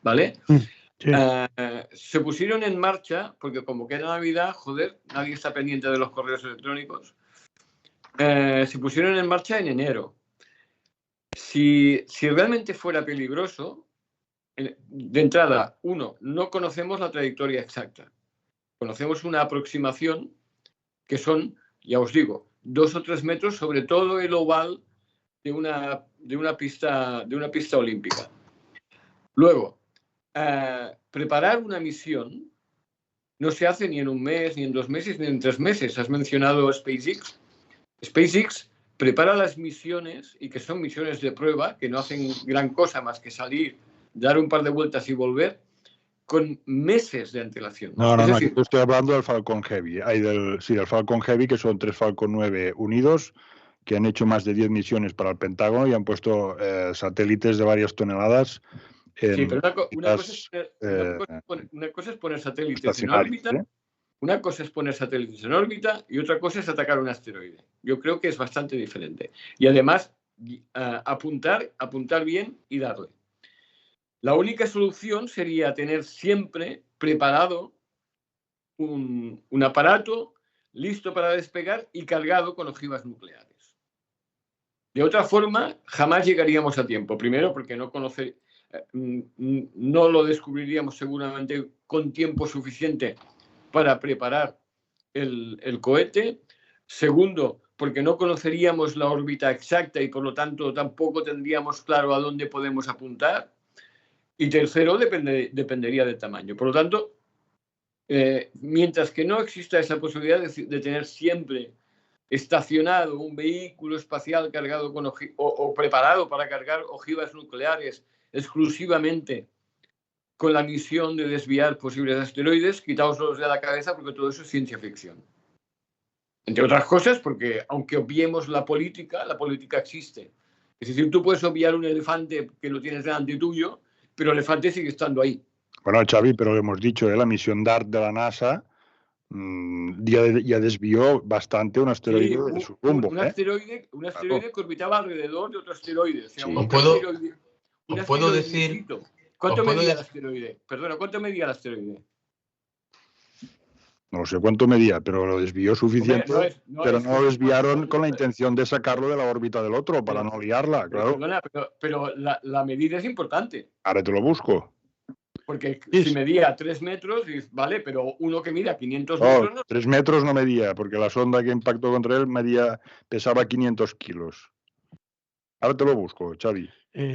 ¿Vale? Sí. Se pusieron en marcha, porque como queda Navidad, joder, nadie está pendiente de los correos electrónicos. Se pusieron en marcha en enero. Si realmente fuera peligroso, de entrada, no conocemos la trayectoria exacta. Conocemos una aproximación que son, ya os digo, 2 o 3 metros sobre todo el oval de una pista olímpica. Luego, preparar una misión no se hace ni en un mes, ni en 2 meses, ni en 3 meses. Has mencionado SpaceX. SpaceX prepara las misiones, y que son misiones de prueba, que no hacen gran cosa más que salir, dar un par de vueltas y volver, con meses de antelación. No, decir, yo estoy hablando del Falcon Heavy. Del Falcon Heavy, que son 3 Falcon 9 unidos, que han hecho más de 10 misiones para el Pentágono y han puesto satélites de varias toneladas. Sí, pero una cosa es poner satélites en órbita, una cosa es poner satélites en órbita y otra cosa es atacar un asteroide. Yo creo que es bastante diferente. Y además, apuntar bien y darle. La única solución sería tener siempre preparado un aparato listo para despegar y cargado con ojivas nucleares. De otra forma, jamás llegaríamos a tiempo. Primero, porque no lo descubriríamos seguramente con tiempo suficiente para preparar el cohete. Segundo, porque no conoceríamos la órbita exacta y por lo tanto tampoco tendríamos claro a dónde podemos apuntar. Y tercero, dependería del tamaño. Por lo tanto, mientras que no exista esa posibilidad de tener siempre estacionado un vehículo espacial cargado con o preparado para cargar ojivas nucleares exclusivamente con la misión de desviar posibles asteroides, quitaoslos de la cabeza porque todo eso es ciencia ficción. Entre otras cosas porque, aunque obviemos la política existe. Es decir, tú puedes obviar un elefante que lo tienes delante tuyo, pero el elefante sigue estando ahí. Bueno, Xavi, pero lo hemos dicho, la misión DART de la NASA ya desvió bastante un asteroide de su rumbo. Un asteroide que orbitaba alrededor de otro asteroide. O sea, sí. ¿Os puedo decir? ¿Cuánto medía el asteroide? Perdona, ¿cuánto medía el asteroide? No sé cuánto medía, pero lo desvió suficiente, pero no lo desviaron con la intención de sacarlo de la órbita del otro, para no liarla, claro. Perdona, pero la medida es importante. Ahora te lo busco. Porque si medía 3 metros, vale, pero uno que mida 500 metros... No, 3 metros no medía, porque la sonda que impactó contra él pesaba 500 kilos. Ahora te lo busco, Xavi.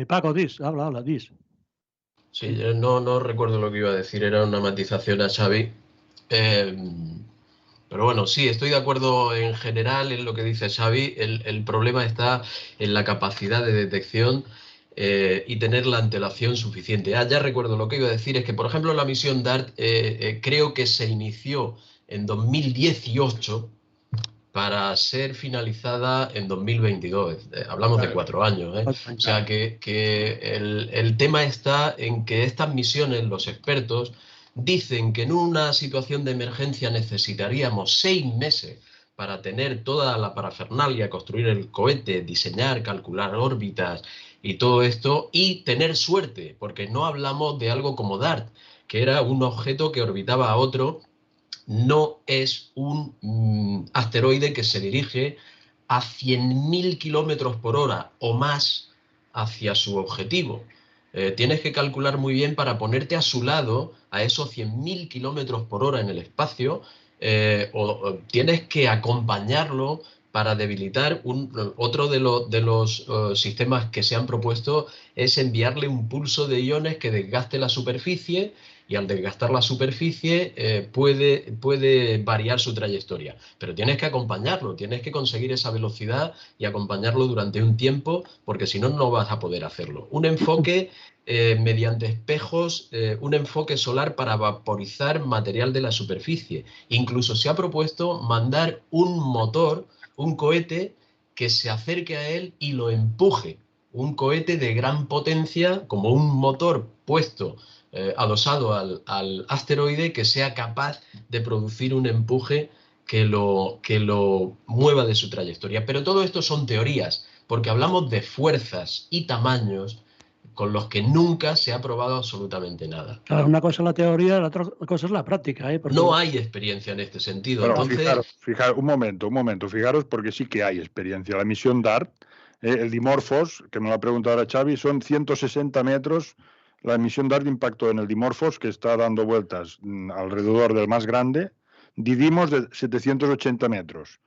Paco, habla, dis. Sí, no recuerdo lo que iba a decir, era una matización a Xavi. Pero bueno, sí, estoy de acuerdo en general en lo que dice Xavi. El problema está en la capacidad de detección y tener la antelación suficiente. Ya recuerdo lo que iba a decir, es que, por ejemplo, la misión DART creo que se inició en 2018 para ser finalizada en 2022. Hablamos de 4 años, ¿eh? O sea que el tema está en que estas misiones, los expertos, dicen que en una situación de emergencia necesitaríamos 6 meses para tener toda la parafernalia, construir el cohete, diseñar, calcular órbitas y todo esto, y tener suerte, porque no hablamos de algo como DART, que era un objeto que orbitaba a otro. No es un asteroide que se dirige a 100.000 kilómetros por hora o más hacia su objetivo. Tienes que calcular muy bien para ponerte a su lado, a esos 100.000 kilómetros por hora en el espacio, o tienes que acompañarlo para debilitar. Otro de los sistemas que se han propuesto es enviarle un pulso de iones que desgaste la superficie, y al desgastar la superficie puede variar su trayectoria. Pero tienes que acompañarlo, tienes que conseguir esa velocidad y acompañarlo durante un tiempo, porque si no, no vas a poder hacerlo. Un enfoque mediante espejos, un enfoque solar para vaporizar material de la superficie. Incluso se ha propuesto mandar un motor, un cohete que se acerque a él y lo empuje. Un cohete de gran potencia, como un motor puesto adosado al asteroide, que sea capaz de producir un empuje que lo mueva de su trayectoria. Pero todo esto son teorías, porque hablamos de fuerzas y tamaños con los que nunca se ha probado absolutamente nada. Claro, una cosa es la teoría, la otra cosa es la práctica, ¿eh? Porque... No hay experiencia en este sentido. Bueno, entonces... fijaros, un momento, fijaros, porque sí que hay experiencia. La misión DART, el Dimorphos, que me lo ha preguntado ahora Xavi, son 160 metros. La misión DART impactó en el Dimorphos, que está dando vueltas alrededor del más grande, Didymos de 780 metros.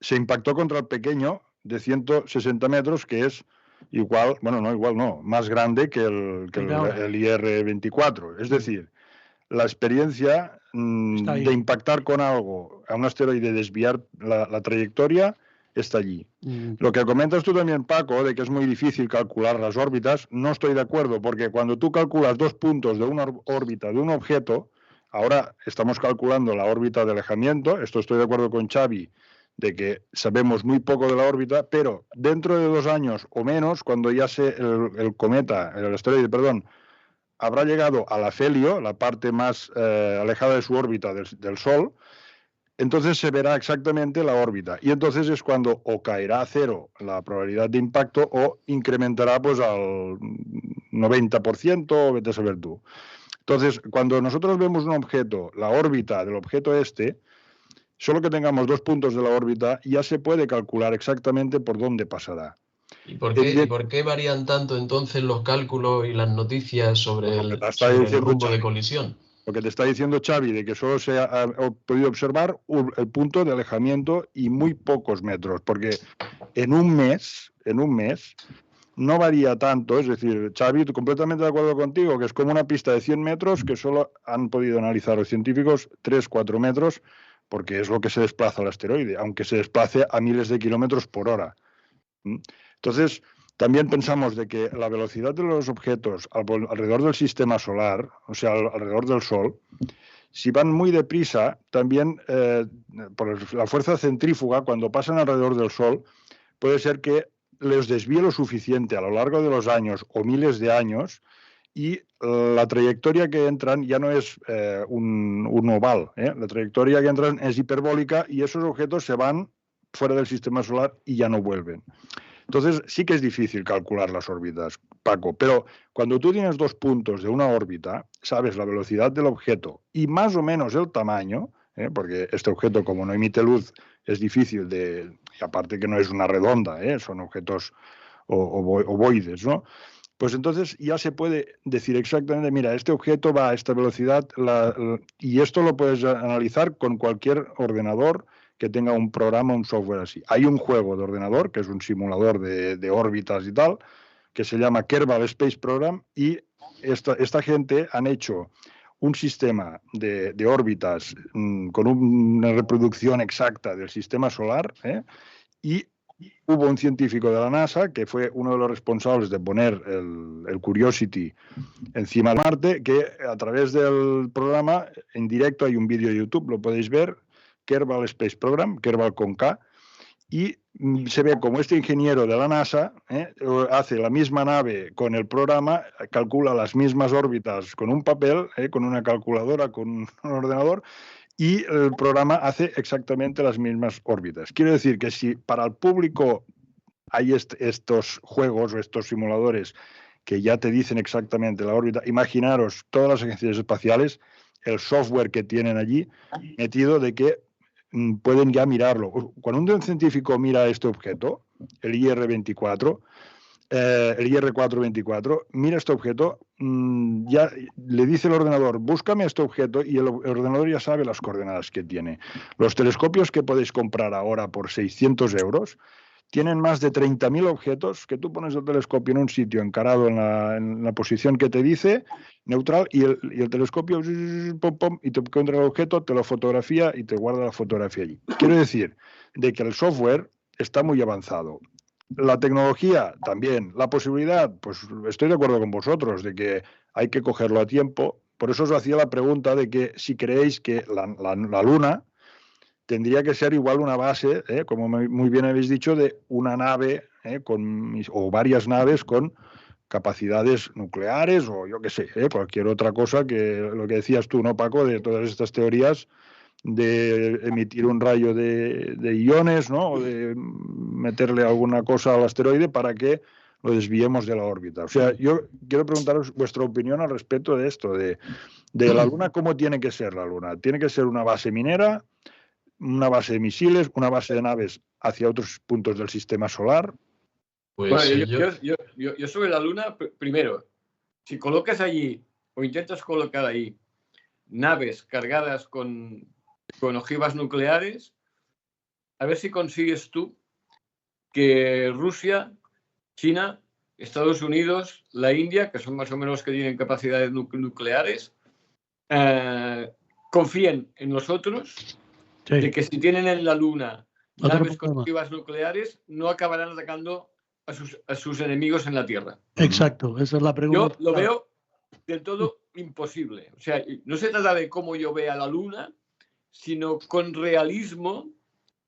Se impactó contra el pequeño de 160 metros, que es igual, más grande que el IR-24. Es decir, la experiencia de impactar con algo a un asteroide, desviar la trayectoria, está allí. Lo que comentas tú también, Paco, de que es muy difícil calcular las órbitas, no estoy de acuerdo, porque cuando tú calculas 2 puntos de una órbita de un objeto, ahora estamos calculando la órbita de alejamiento, esto estoy de acuerdo con Xavi, de que sabemos muy poco de la órbita, pero dentro de 2 años o menos, cuando ya el asteroide, habrá llegado al afelio, la parte más alejada de su órbita del Sol, entonces se verá exactamente la órbita. Y entonces es cuando o caerá a 0 la probabilidad de impacto o incrementará pues al 90%, o vete a saber tú. Entonces, cuando nosotros vemos un objeto, la órbita del objeto solo que tengamos 2 puntos de la órbita, ya se puede calcular exactamente por dónde pasará. ¿Y por qué varían tanto entonces los cálculos y las noticias sobre el rumbo de colisión? Lo que te está diciendo Xavi, de que solo se ha podido observar el punto de alejamiento y muy pocos metros, porque en un mes no varía tanto. Es decir, Xavi, completamente de acuerdo contigo, que es como una pista de 100 metros que solo han podido analizar los científicos 3-4 metros, porque es lo que se desplaza el asteroide, aunque se desplace a miles de kilómetros por hora. Entonces, también pensamos de que la velocidad de los objetos alrededor del sistema solar, o sea, alrededor del Sol, si van muy deprisa, también por la fuerza centrífuga, cuando pasan alrededor del Sol, puede ser que les desvíe lo suficiente a lo largo de los años o miles de años, y la trayectoria que entran ya no es un oval, la trayectoria que entran es hiperbólica, y esos objetos se van fuera del sistema solar y ya no vuelven. Entonces sí que es difícil calcular las órbitas, Paco, pero cuando tú tienes 2 puntos de una órbita, sabes la velocidad del objeto y más o menos el tamaño, porque este objeto, como no emite luz, es difícil y aparte que no es una redonda, son objetos ovoides, ¿no? Pues entonces ya se puede decir exactamente, mira, este objeto va a esta velocidad, y esto lo puedes analizar con cualquier ordenador que tenga un programa, un software así. Hay un juego de ordenador, que es un simulador de órbitas y tal, que se llama Kerbal Space Program, y esta gente han hecho un sistema de órbitas con una reproducción exacta del sistema solar, y hubo un científico de la NASA, que fue uno de los responsables de poner el Curiosity encima de Marte, que a través del programa, en directo, hay un vídeo de YouTube, lo podéis ver, Kerbal Space Program, Kerbal con K, y se ve como este ingeniero de la NASA hace la misma nave con el programa, calcula las mismas órbitas con un papel, con una calculadora, con un ordenador, y el programa hace exactamente las mismas órbitas. Quiero decir que si para el público hay estos juegos o estos simuladores que ya te dicen exactamente la órbita, imaginaros todas las agencias espaciales, el software que tienen allí metido de que pueden ya mirarlo. Cuando un científico mira este objeto, el IR-24, el IR-424, mira este objeto, ya le dice el ordenador, búscame este objeto, y el ordenador ya sabe las coordenadas que tiene. Los telescopios que podéis comprar ahora por 600 euros tienen más de 30.000 objetos que tú pones el telescopio en un sitio encarado en la posición que te dice, neutral, y el telescopio pom, pom, y te encuentra el objeto, te lo fotografía y te guarda la fotografía allí. Quiero decir de que el software está muy avanzado. La tecnología también. La posibilidad, pues estoy de acuerdo con vosotros, de que hay que cogerlo a tiempo. Por eso os hacía la pregunta de que si creéis que la Luna tendría que ser igual una base, como muy bien habéis dicho, de una nave o varias naves con capacidades nucleares o yo qué sé, cualquier otra cosa, que lo que decías tú, ¿no, Paco? De todas estas teorías de emitir un rayo de iones, ¿no? O de meterle alguna cosa al asteroide para que lo desviemos de la órbita. O sea, yo quiero preguntaros vuestra opinión al respecto de esto, de la Luna. ¿Cómo tiene que ser la Luna? ¿Tiene que ser una base minera, una base de misiles, una base de naves hacia otros puntos del sistema solar? Pues bueno, yo sobre la Luna, primero, si colocas allí o intentas colocar ahí naves cargadas con ojivas nucleares, a ver si consigues tú que Rusia, China, Estados Unidos, la India, que son más o menos los que tienen capacidades nucleares, confíen en nosotros, Sí. de que si tienen en la Luna Otro naves con problema. ojivas nucleares, no acabarán atacando a sus enemigos en la Tierra. Exacto, esa es la Yo pregunta. lo veo del todo imposible. O sea, no se trata de cómo yo vea la Luna, sino con realismo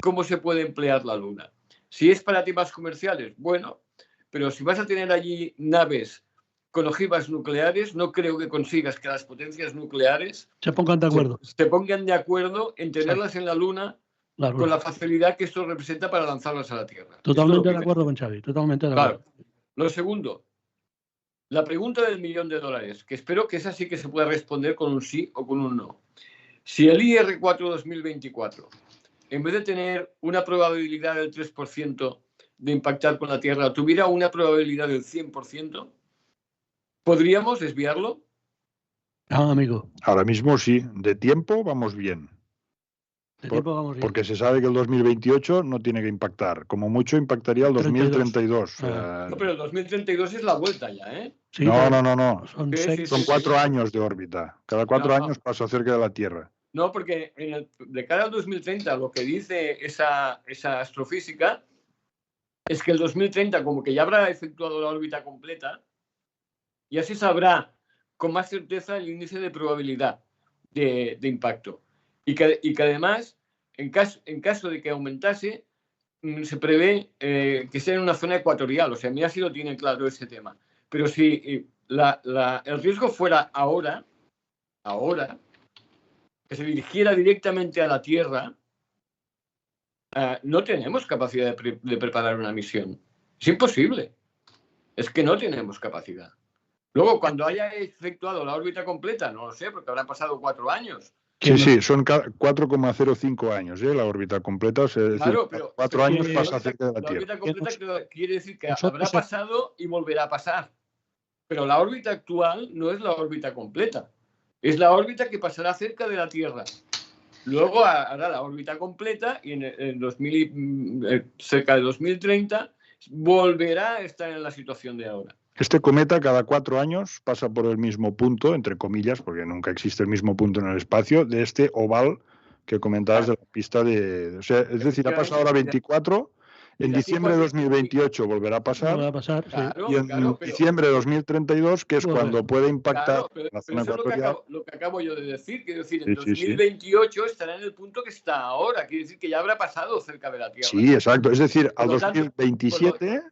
cómo se puede emplear la Luna. Si es para temas comerciales, bueno, pero si vas a tener allí naves con ojivas nucleares, no creo que consigas que las potencias nucleares Se pongan de acuerdo. se pongan de acuerdo en tenerlas en la Luna Claro. con la facilidad que esto representa para lanzarlas a la Tierra. Totalmente de acuerdo con Xavi, totalmente de acuerdo. Claro. Lo segundo, la pregunta del $1.000.000, que espero que esa sí que se pueda responder con un sí o con un no. Si el IR-4 2024, en vez de tener una probabilidad del 3% de impactar con la Tierra, tuviera una probabilidad del 100%, ¿podríamos desviarlo? Ah, amigo. Ahora mismo sí, de tiempo vamos bien. De tiempo vamos bien. Porque se sabe que el 2028 no tiene que impactar. Como mucho impactaría el 2032. No, pero el 2032 es la vuelta ya, ¿eh? Sí, No. Son Sí, seis. Son 4 años de órbita. Cada 4 años pasa cerca de la Tierra. No, porque de cara al 2030 lo que dice esa astrofísica es que el 2030, como que ya habrá efectuado la órbita completa, ya se sabrá con más certeza el índice de probabilidad de impacto. Y que además, en caso de que aumentase, se prevé que sea en una zona ecuatorial. O sea, mira si lo tiene claro ese tema. Pero si el riesgo fuera ahora, que se dirigiera directamente a la Tierra, no tenemos capacidad de preparar una misión. Es imposible. Es que no tenemos capacidad. Luego, cuando haya efectuado la órbita completa, no lo sé, porque habrán pasado 4 años. Sí, son 4,05 años, la órbita completa. Es decir, Claro, pero 4 años pasa cerca de la la Tierra. órbita completa quiere decir que nosotros habrá pasado y volverá a pasar. Pero la órbita actual no es la órbita completa. Es la órbita que pasará cerca de la Tierra. Luego hará la órbita completa y cerca de 2030 volverá a estar en la situación de ahora. Este cometa cada 4 años pasa por el mismo punto, entre comillas, porque nunca existe el mismo punto en el espacio, de este oval que comentabas de la pista de... O sea, es decir, ha pasado ahora 24 En de aquí diciembre de 4 2028 volverá a No pasar. va a pasar, sí. Claro, Y en claro, pero, diciembre de 2032, que es Bueno, cuando puede impactar claro, la pero zona eso es ecuatorial. lo que acabo yo de decir. Quiero decir, en Sí, sí, sí. 2028 estará en el punto que está ahora. Quiere decir que ya habrá pasado cerca de la Tierra. Sí, exacto. Es decir, al Por lo tanto, 2027,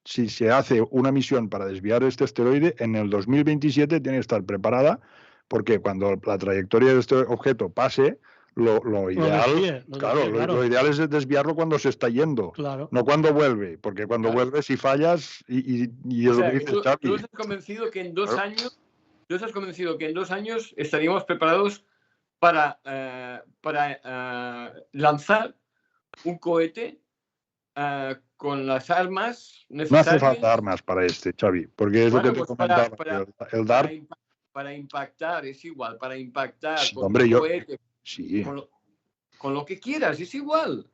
si se hace una misión para desviar este asteroide, en el 2027 tiene que estar preparada, porque cuando la trayectoria de este objeto pase, lo ideal, lo ideal es desviarlo cuando se está yendo, Claro. no cuando vuelve, porque cuando Claro. vuelve, si fallas, y es O lo sea, que que dice tú Xavi. estás convencido que en 2 Claro. años, tú estás convencido que en 2 años estaríamos preparados para lanzar un cohete con las armas No hace necesarias. falta armas para este, Xavi, porque es lo que te comentaba. El DART. Para impactar, es igual, para impactar Sí, con hombre, un cohete, Sí. con lo que quieras, es igual.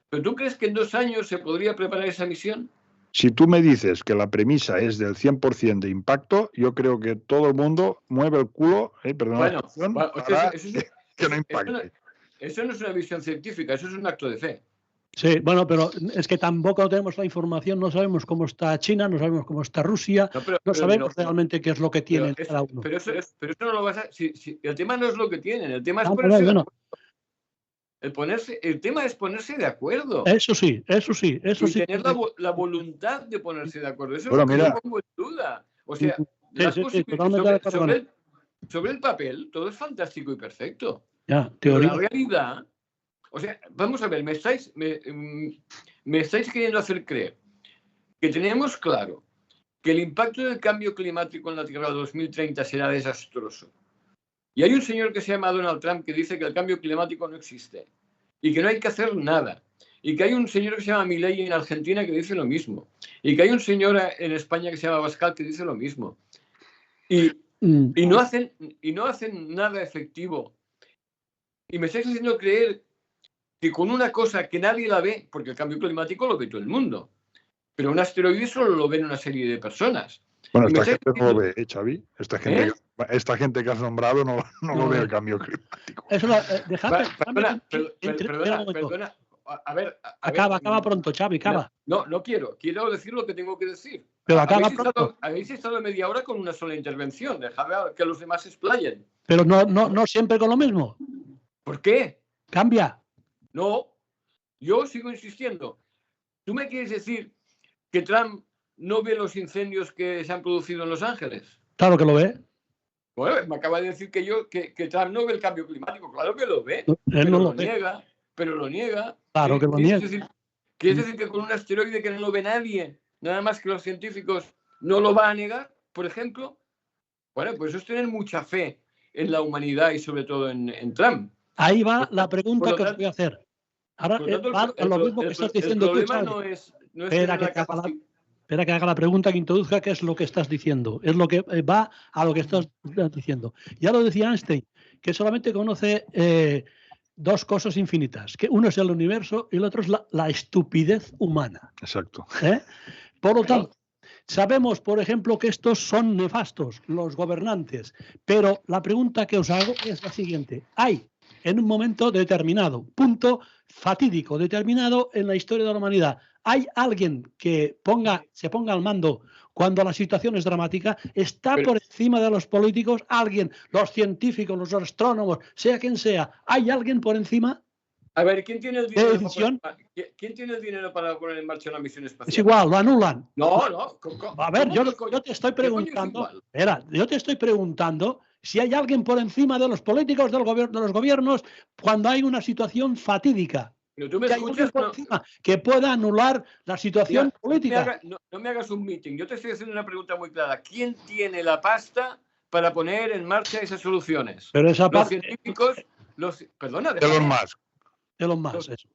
¿Pero tú crees que en 2 años se podría preparar esa misión? Si tú me dices que la premisa es del 100% de impacto, yo creo que todo el mundo mueve el culo, perdón, para que no impacte. Eso no es una visión científica, eso es un acto de fe. Sí, bueno, pero es que tampoco tenemos la información, no sabemos cómo está China, no sabemos cómo está Rusia, no sabemos realmente qué es lo que tienen cada uno. Pero eso no lo vas a... el tema no es lo que tienen, el tema es el tema es ponerse de acuerdo. Eso sí. Y tener la voluntad de ponerse de acuerdo. Eso es lo que yo pongo en duda. O sea, sobre el papel todo es fantástico y perfecto. Ya, pero la realidad... O sea, vamos a ver, me estáis queriendo hacer creer que tenemos claro que el impacto del cambio climático en la Tierra 2030 será desastroso. Y hay un señor que se llama Donald Trump que dice que el cambio climático no existe y que no hay que hacer nada. Y que hay un señor que se llama Milei en Argentina que dice lo mismo. Y que hay un señor en España que se llama Abascal que dice lo mismo. Y no hacen nada efectivo. Y me estáis haciendo creer que con una cosa que nadie la ve, porque el cambio climático lo ve todo el mundo, pero un asteroide solo lo ven una serie de personas. Bueno, esta gente no lo ve, Xavi. Esta gente que has nombrado no lo ve el cambio climático. Perdona. A ver, acaba pronto, Xavi, acaba. No quiero decir lo que tengo que decir. Pero acaba pronto. Habéis estado media hora con una sola intervención. Dejad que los demás se explayen. Pero no siempre con lo mismo. ¿Por qué? Cambia. No, yo sigo insistiendo. ¿Tú me quieres decir que Trump no ve los incendios que se han producido en Los Ángeles? Claro que lo ve. Bueno, me acaba de decir que Trump no ve el cambio climático. Claro que lo ve, pero lo niega. Claro que lo niega. ¿Quieres decir que con un asteroide que no lo ve nadie, nada más que los científicos, no lo va a negar, por ejemplo? Bueno, pues eso es tener mucha fe en la humanidad y sobre todo en Trump. Ahí va la pregunta que os voy a hacer. Ahora, lo mismo que estás diciendo tú, Xavi. Espera que haga la pregunta, que introduzca qué es lo que estás diciendo. Es lo que va a lo que estás diciendo. Ya lo decía Einstein, que solamente conoce 2 cosas infinitas, que uno es el universo y el otro es la estupidez humana. Exacto. Por lo tanto, sabemos, por ejemplo, que estos son nefastos, los gobernantes, pero la pregunta que os hago es la siguiente. Hay en un momento determinado, punto fatídico, determinado en la historia de la humanidad, ¿hay alguien que se ponga al mando cuando la situación es dramática? ¿Está por encima de los políticos? ¿Alguien, los científicos, los astrónomos, sea quien sea? ¿Hay alguien por encima? A ver, ¿quién tiene el dinero para poner en marcha una misión espacial? Es igual, lo anulan. No. A ver, yo te estoy preguntando. Espera, yo te estoy preguntando si hay alguien por encima de los políticos, de los gobiernos, cuando hay una situación fatídica. Pero tú me escuchas, por encima, que pueda anular la situación política. No me hagas un meeting. Yo te estoy haciendo una pregunta muy clara. ¿Quién tiene la pasta para poner en marcha esas soluciones? Pero esa los científicos, perdona. Elon Musk, eso.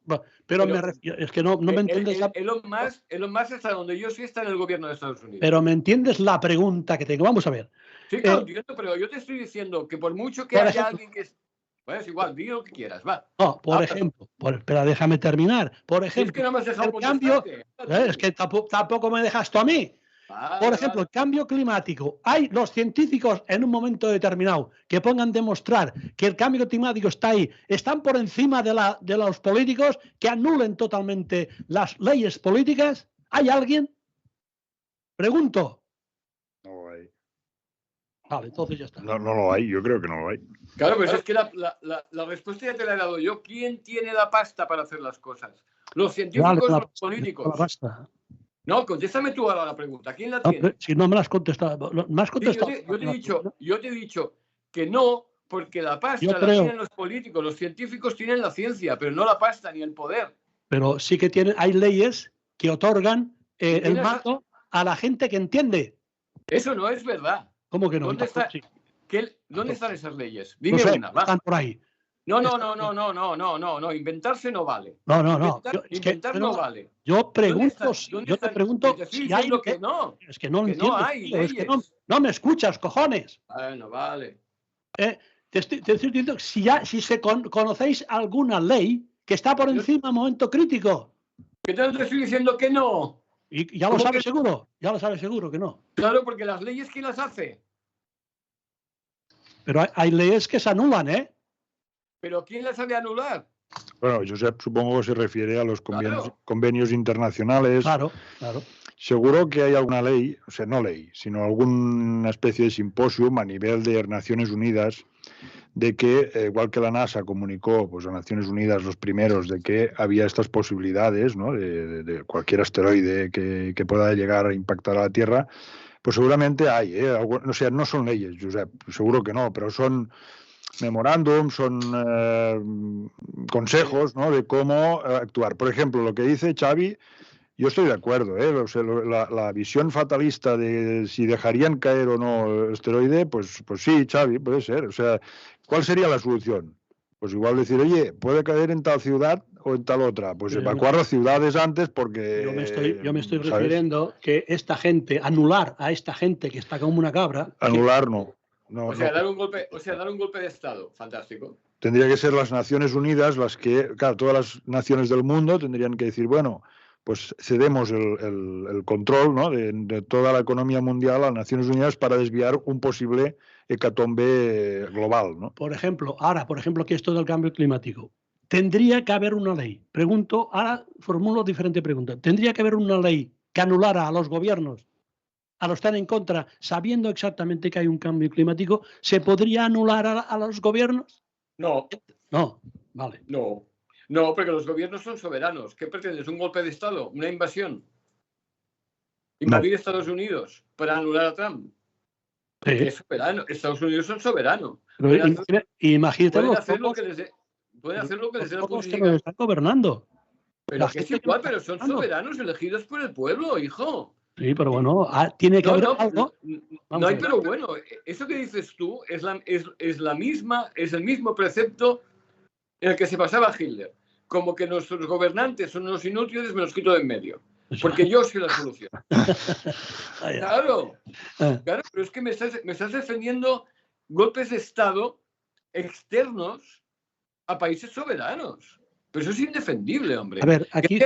Pero me refiero, es que no me entiendes. Elon Musk, hasta donde yo sí, está en el gobierno de Estados Unidos. Pero me entiendes la pregunta que tengo. Vamos a ver. Sí, claro, entiendo, pero yo te estoy diciendo que por mucho que haya alguien que... Bueno, es igual, di lo que quieras, va. No, por ejemplo, espera, déjame terminar. Por ejemplo, es que no me has dejado el cambio, es que tampoco me dejas tú a mí. Por ejemplo, el cambio climático. Hay los científicos en un momento determinado que pongan demostrar que el cambio climático está ahí. Están por encima de los políticos que anulen totalmente las leyes políticas. ¿Hay alguien? Pregunto. No lo hay. Vale, entonces ya está. No lo hay, yo creo que no lo hay. Claro, pues es que la respuesta ya te la he dado yo. ¿Quién tiene la pasta para hacer las cosas? ¿Los científicos o los políticos? No, contéstame tú ahora la pregunta. ¿Quién la tiene? Si no me la has contestado. Me has contestado. Sí, yo te he dicho que no, porque la pasta la tienen los políticos. Los científicos tienen la ciencia, pero no la pasta ni el poder. Pero sí que hay leyes que otorgan el mando a la gente que entiende. Eso no es verdad. ¿Cómo que no? ¿Dónde están esas leyes? Dime no sé, una. Va. Están por ahí. No. Inventarse no vale. No. Inventar no vale. Yo pregunto, yo te pregunto si hay. Que no. Es que no entiendo. No hay leyes. Es que no me escuchas, cojones. Bueno, vale. Te estoy diciendo si conocéis alguna ley que está por encima en momento crítico. ¿Qué te estoy diciendo que no? Y ya lo sabes seguro. Ya lo sabes seguro que no. Claro, porque las leyes, ¿quién las hace? Pero hay leyes que se anulan, ¿eh? ¿Pero quién las ha de anular? Bueno, Josep, supongo que se refiere a los convenios internacionales. Claro. Seguro que hay alguna ley, o sea, no ley, sino alguna especie de simposium a nivel de Naciones Unidas de que, igual que la NASA comunicó pues, a Naciones Unidas los primeros de que había estas posibilidades, ¿no? de cualquier asteroide que pueda llegar a impactar a la Tierra, pues seguramente hay, o sea, no son leyes, Josep, seguro que no, pero son memorándums, son consejos, ¿no? de cómo actuar. Por ejemplo, lo que dice Xavi, yo estoy de acuerdo, o sea, la visión fatalista de si dejarían caer o no el asteroide, pues sí, Xavi, puede ser. O sea, ¿cuál sería la solución? Pues igual decir, oye, puede caer en tal ciudad o en tal otra. Pues evacuar las ciudades antes porque... Yo me estoy refiriendo que esta gente, anular a esta gente que está como una cabra... Anular no. Dar un golpe de Estado, fantástico. Tendría que ser las Naciones Unidas las que, claro, todas las naciones del mundo tendrían que decir, bueno, pues cedemos el control, ¿no? de toda la economía mundial a las Naciones Unidas para desviar un posible hecatombe global, ¿no? Por ejemplo, que esto del cambio climático. Tendría que haber una ley. Pregunto, ahora formulo diferente pregunta. ¿Tendría que haber una ley que anulara a los gobiernos, a los que están en contra, sabiendo exactamente que hay un cambio climático? ¿Se podría anular a los gobiernos? No. No, vale. No, porque los gobiernos son soberanos. ¿Qué pretendes? ¿Un golpe de Estado? ¿Una invasión? ¿Invadir Estados Unidos para anular a Trump? Porque es soberano. Estados Unidos son soberanos. Imagínate. Pueden hacer lo que les dé la política. Están gobernando. Pero que es igual, pero son soberanos elegidos por el pueblo, hijo. Sí, pero bueno, tiene que haber algo. No hay, pero bueno, eso que dices tú es el mismo precepto en el que se basaba Hitler. Como que nuestros gobernantes son unos inútiles, me los quito de en medio. Porque yo soy la solución. Claro, pero es que me estás defendiendo golpes de Estado externos a países soberanos. Pero eso es indefendible, hombre. A ver, aquí...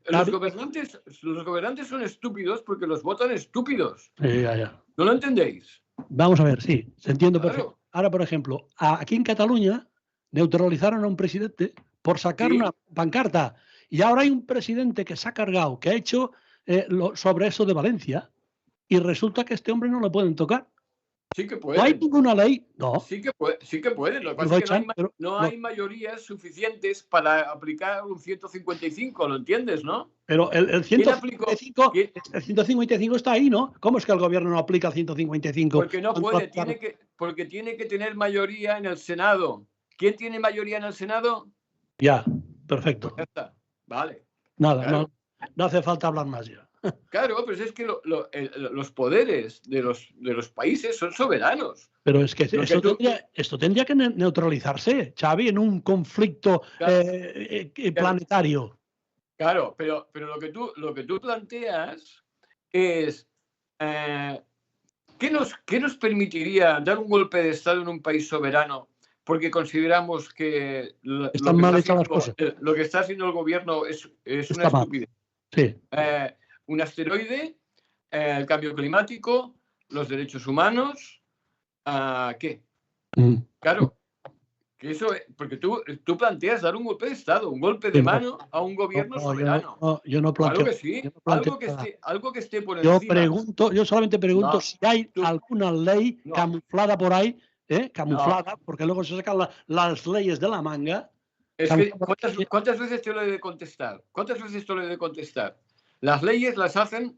Los gobernantes son estúpidos porque los votan estúpidos. Ya. ¿No lo entendéis? Vamos a ver, sí, se entiende perfecto. Ahora, por ejemplo, aquí en Cataluña neutralizaron a un presidente por sacar una pancarta. Y ahora hay un presidente que se ha cargado, que ha hecho sobre eso de Valencia, y resulta que a este hombre no le pueden tocar. Sí que puede. ¿No hay ninguna ley? No. Sí que puede. Lo que pasa es que no hay mayorías suficientes para aplicar un 155, ¿lo entiendes, no? Pero el 155 está ahí, ¿no? ¿Cómo es que el gobierno no aplica el 155? Porque no puede, porque tiene que tener mayoría en el Senado. ¿Quién tiene mayoría en el Senado? Ya, perfecto. Pues ya está, vale. Nada, claro. No hace falta hablar más ya. Claro, pues es que los poderes de los países son soberanos. Pero es que esto tendría que neutralizarse, Xavi, en un conflicto planetario. Claro, pero lo que tú planteas es ¿qué nos permitiría dar un golpe de Estado en un país soberano? Porque consideramos que lo que está haciendo el gobierno es una estupidez. Sí. Un asteroide el cambio climático, los derechos humanos, ¿qué? Claro, que eso, porque tú planteas dar un golpe de Estado, un golpe de mano a un gobierno soberano. Yo no planteo. Algo que sí, no planteo algo que esté por encima. Yo solamente pregunto si hay tú- alguna ley no. camuflada por ahí, camuflada, porque luego se sacan las leyes de la manga. Es que, ¿cuántas veces te lo he de contestar? ¿Cuántas veces te lo he de contestar? Las leyes las hacen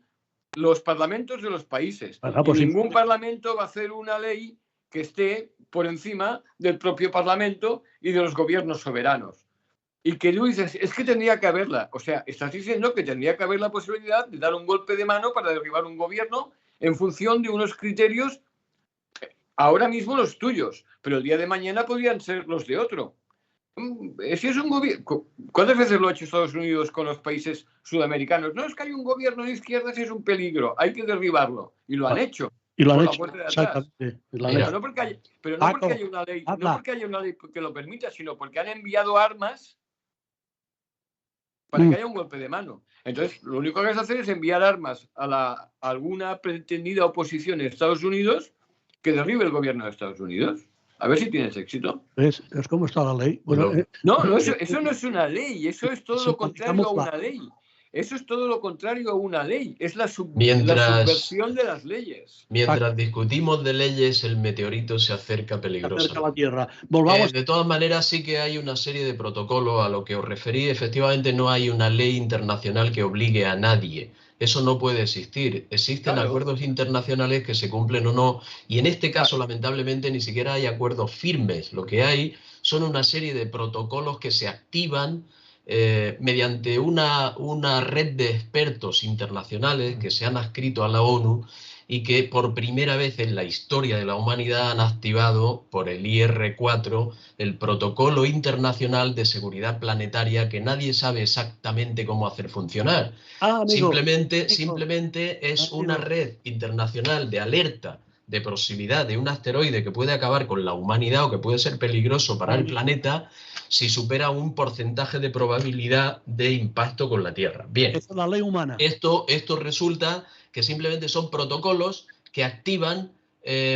los parlamentos de los países. Pues ningún parlamento va a hacer una ley que esté por encima del propio parlamento y de los gobiernos soberanos. Y que tú dices, es que tendría que haberla. O sea, estás diciendo que tendría que haber la posibilidad de dar un golpe de mano para derribar un gobierno en función de unos criterios, ahora mismo los tuyos, pero el día de mañana podrían ser los de otro. Si es un gobierno, ¿cuántas veces lo ha hecho Estados Unidos con los países sudamericanos? No, es que hay un gobierno de izquierdas y es un peligro, hay que derribarlo. Y lo han hecho. Y lo han hecho, exactamente. Pero no porque haya una ley, no porque haya una ley que lo permita, sino porque han enviado armas para que haya un golpe de mano. Entonces, lo único que has de hacer es enviar armas a alguna pretendida oposición en Estados Unidos que derribe el gobierno de Estados Unidos. A ver si tienes éxito. Es como está la ley. Bueno, eso no es una ley, eso es todo lo contrario a una ley. Eso es todo lo contrario a una ley. Es la subversión de las leyes. Mientras discutimos de leyes, el meteorito se acerca peligrosamente a la Tierra. Volvamos. De todas maneras, sí que hay una serie de protocolos a lo que os referí. Efectivamente, no hay una ley internacional que obligue a nadie. Eso no puede existir. Existen acuerdos internacionales que se cumplen o no. Y en este caso, lamentablemente, ni siquiera hay acuerdos firmes. Lo que hay son una serie de protocolos que se activan mediante una red de expertos internacionales que se han adscrito a la ONU y que por primera vez en la historia de la humanidad han activado por el IR4 el Protocolo Internacional de Seguridad Planetaria, que nadie sabe exactamente cómo hacer funcionar. Simplemente es una red internacional de alerta de proximidad de un asteroide que puede acabar con la humanidad o que puede ser peligroso para el planeta si supera un porcentaje de probabilidad de impacto con la Tierra. Bien, esa es la ley humana. Esto resulta que simplemente son protocolos que activan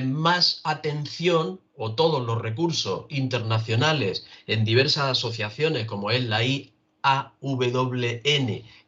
más atención o todos los recursos internacionales en diversas asociaciones como es la IAWN,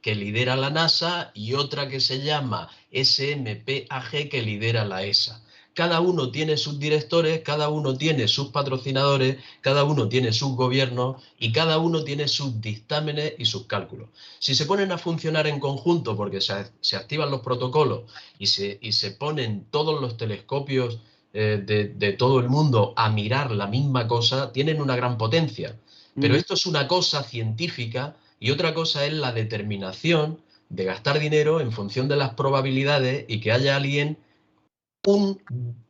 que lidera la NASA, y otra que se llama SMPAG, que lidera la ESA. Cada uno tiene sus directores, cada uno tiene sus patrocinadores, cada uno tiene sus gobiernos y cada uno tiene sus dictámenes y sus cálculos. Si se ponen a funcionar en conjunto, porque se activan los protocolos y se ponen todos los telescopios de todo el mundo a mirar la misma cosa, tienen una gran potencia. Pero esto es una cosa científica y otra cosa es la determinación de gastar dinero en función de las probabilidades y que haya alguien,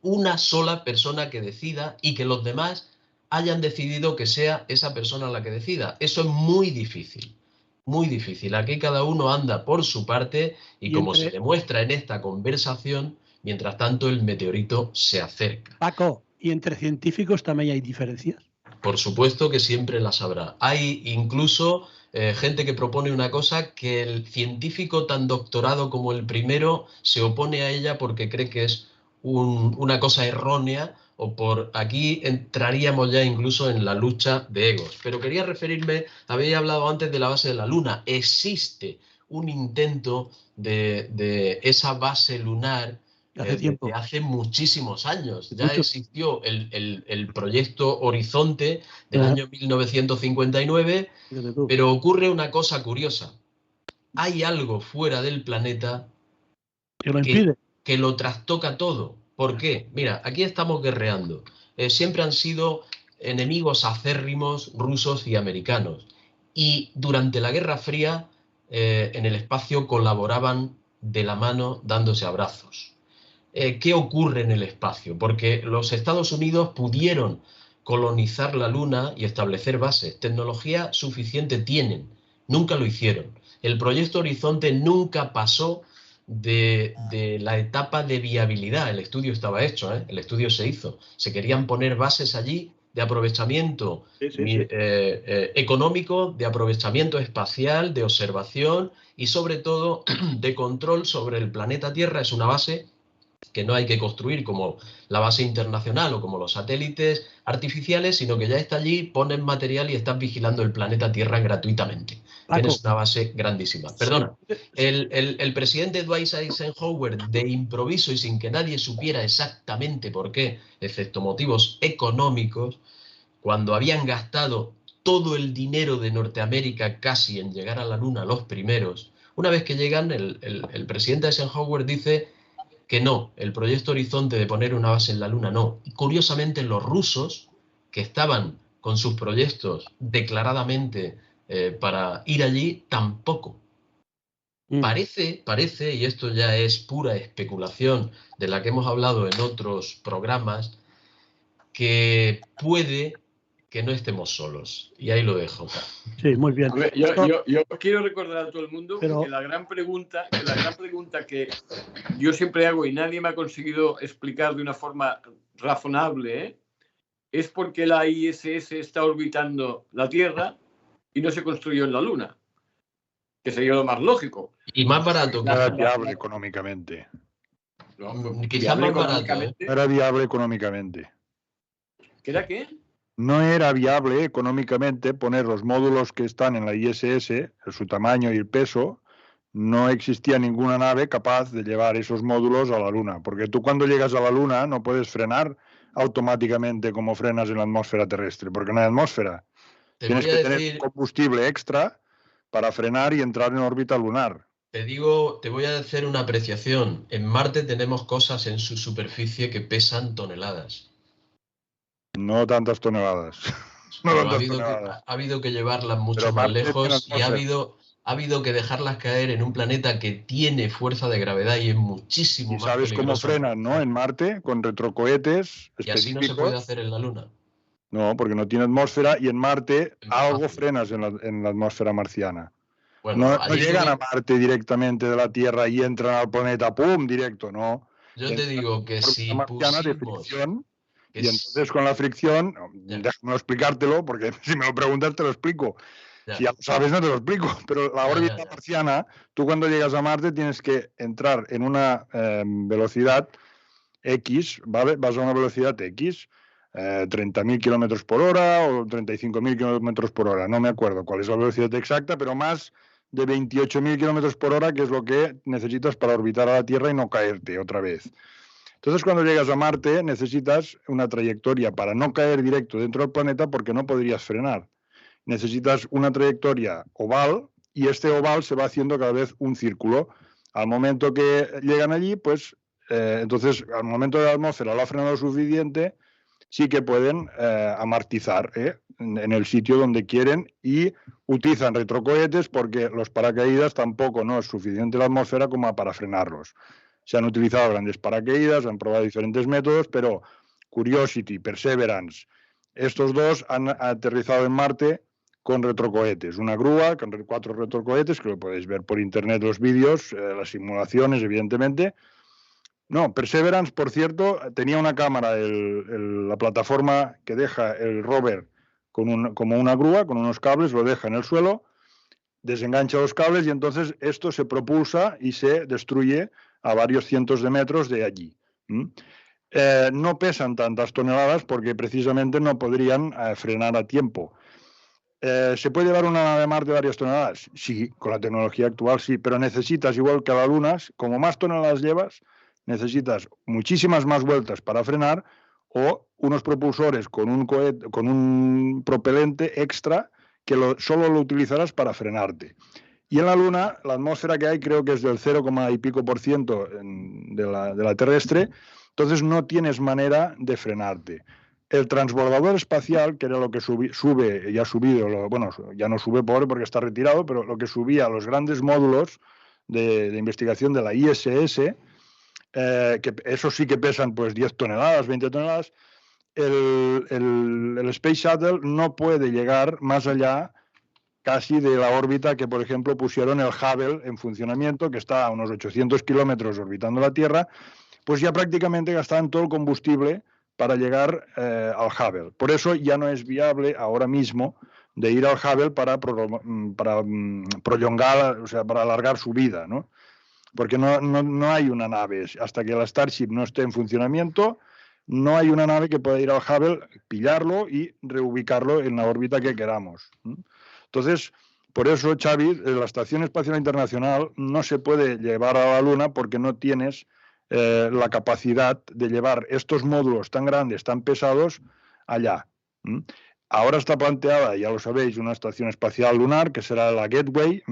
una sola persona que decida y que los demás hayan decidido que sea esa persona la que decida. Eso es muy difícil, muy difícil. Aquí cada uno anda por su parte y como se demuestra en esta conversación, mientras tanto el meteorito se acerca. Paco, ¿y entre científicos también hay diferencias? Por supuesto que siempre las habrá. Hay incluso gente que propone una cosa que el científico tan doctorado como el primero se opone a ella porque cree que es una cosa errónea, o por aquí entraríamos ya incluso en la lucha de egos. Pero quería referirme, había hablado antes de la base de la Luna. Existe un intento de esa base lunar desde hace muchísimos años. Ya existió el proyecto Horizonte del año 1959, pero ocurre una cosa curiosa. Hay algo fuera del planeta que lo impide, que lo trastoca todo. ¿Por qué? Mira, aquí estamos guerreando. Siempre han sido enemigos acérrimos rusos y americanos. Y durante la Guerra Fría, en el espacio colaboraban de la mano dándose abrazos. ¿Qué ocurre en el espacio? Porque los Estados Unidos pudieron colonizar la Luna y establecer bases. Tecnología suficiente tienen. Nunca lo hicieron. El proyecto Horizonte nunca pasó de la etapa de viabilidad. El estudio estaba hecho, el estudio se hizo. Se querían poner bases allí de aprovechamiento Sí, sí, sí. económico, de aprovechamiento espacial, de observación y sobre todo de control sobre el planeta Tierra. Es una base que no hay que construir como la base internacional o como los satélites artificiales, sino que ya está allí, pones material y estás vigilando el planeta Tierra gratuitamente. Paco, Tienes una base grandísima. Perdona, sí. el presidente Dwight Eisenhower, de improviso y sin que nadie supiera exactamente por qué, excepto motivos económicos, cuando habían gastado todo el dinero de Norteamérica casi en llegar a la Luna los primeros, una vez que llegan, el presidente Eisenhower dice que no, el proyecto Horizonte de poner una base en la Luna no. Y curiosamente los rusos, que estaban con sus proyectos declaradamente para ir allí, tampoco. Parece, y esto ya es pura especulación de la que hemos hablado en otros programas, que puede que no estemos solos. Y ahí lo dejo. Sí, muy bien. A ver, yo quiero recordar a todo el mundo que la gran pregunta que yo siempre hago y nadie me ha conseguido explicar de una forma razonable, es por qué la ISS está orbitando la Tierra y no se construyó en la Luna, que sería lo más lógico. Y más barato. No era viable económicamente. Quizás más barato. No era viable económicamente. ¿Qué era qué? No era viable económicamente poner los módulos que están en la ISS, su tamaño y el peso. No existía ninguna nave capaz de llevar esos módulos a la Luna, porque tú cuando llegas a la Luna no puedes frenar automáticamente como frenas en la atmósfera terrestre, porque no hay atmósfera. Tienes que tener combustible extra para frenar y entrar en órbita lunar. Te voy a hacer una apreciación. En Marte tenemos cosas en su superficie que pesan toneladas. No tantas toneladas. Ha habido que llevarlas mucho más lejos y ha habido que dejarlas caer en un planeta que tiene fuerza de gravedad y es muchísimo más ¿sabes peligroso? cómo frenan, no? En Marte, con retrocohetes específicos. Y así no se puede hacer en la Luna. No, porque no tiene atmósfera y en Marte algo frenas en la atmósfera marciana. Bueno, no llegan a Marte directamente de la Tierra y entran al planeta, ¡pum!, directo, no. Yo te digo que si pusimos... Y entonces con la fricción, déjame explicártelo, porque si me lo preguntas te lo explico. Si ya lo sabes no te lo explico, pero la órbita marciana, tú cuando llegas a Marte tienes que entrar en una velocidad X, ¿vale? Vas a una velocidad X, 30.000 kilómetros por hora o 35.000 kilómetros por hora, no me acuerdo cuál es la velocidad exacta, pero más de 28.000 kilómetros por hora, que es lo que necesitas para orbitar a la Tierra y no caerte otra vez. Entonces, cuando llegas a Marte, necesitas una trayectoria para no caer directo dentro del planeta porque no podrías frenar. Necesitas una trayectoria oval y este oval se va haciendo cada vez un círculo. Al momento que llegan allí, pues, entonces, al momento de la atmósfera lo ha frenado lo suficiente, sí que pueden amortizar en el sitio donde quieren y utilizan retrocohetes porque los paracaídas tampoco no es suficiente la atmósfera como para frenarlos. Se han utilizado grandes paracaídas, han probado diferentes métodos, pero Curiosity, Perseverance, estos dos han aterrizado en Marte con retrocohetes. Una grúa con 4 retrocohetes, que lo podéis ver por internet los vídeos, las simulaciones, evidentemente. No, Perseverance, por cierto, tenía una cámara, la plataforma que deja el rover como una grúa, con unos cables, lo deja en el suelo, desengancha los cables y entonces esto se propulsa y se destruye a varios cientos de metros de allí. No pesan tantas toneladas porque precisamente no podrían frenar a tiempo. ¿Se puede llevar una nave a Marte varias toneladas? Sí, con la tecnología actual sí, pero necesitas, igual que a la Luna, como más toneladas llevas, necesitas muchísimas más vueltas para frenar o unos propulsores con un propelente extra que solo lo utilizarás para frenarte. Y en la Luna, la atmósfera que hay creo que es del 0, y pico por ciento de la terrestre, entonces no tienes manera de frenarte. El transbordador espacial, que era lo que sube, ya ha subido, bueno, ya no sube pobre porque está retirado, pero lo que subía a los grandes módulos de investigación de la ISS, que esos sí que pesan pues 10 toneladas, 20 toneladas, el Space Shuttle no puede llegar más allá casi de la órbita que, por ejemplo, pusieron el Hubble en funcionamiento, que está a unos 800 kilómetros orbitando la Tierra, pues ya prácticamente gastaban todo el combustible para llegar al Hubble. Por eso ya no es viable ahora mismo de ir al Hubble para prolongar, o sea, para alargar su vida, ¿no? Porque no hay una nave. Hasta que la Starship no esté en funcionamiento, no hay una nave que pueda ir al Hubble, pillarlo y reubicarlo en la órbita que queramos. Entonces, por eso, Xavi, la Estación Espacial Internacional no se puede llevar a la Luna porque no tienes la capacidad de llevar estos módulos tan grandes, tan pesados, allá. Ahora está planteada, ya lo sabéis, una estación espacial lunar que será la Gateway,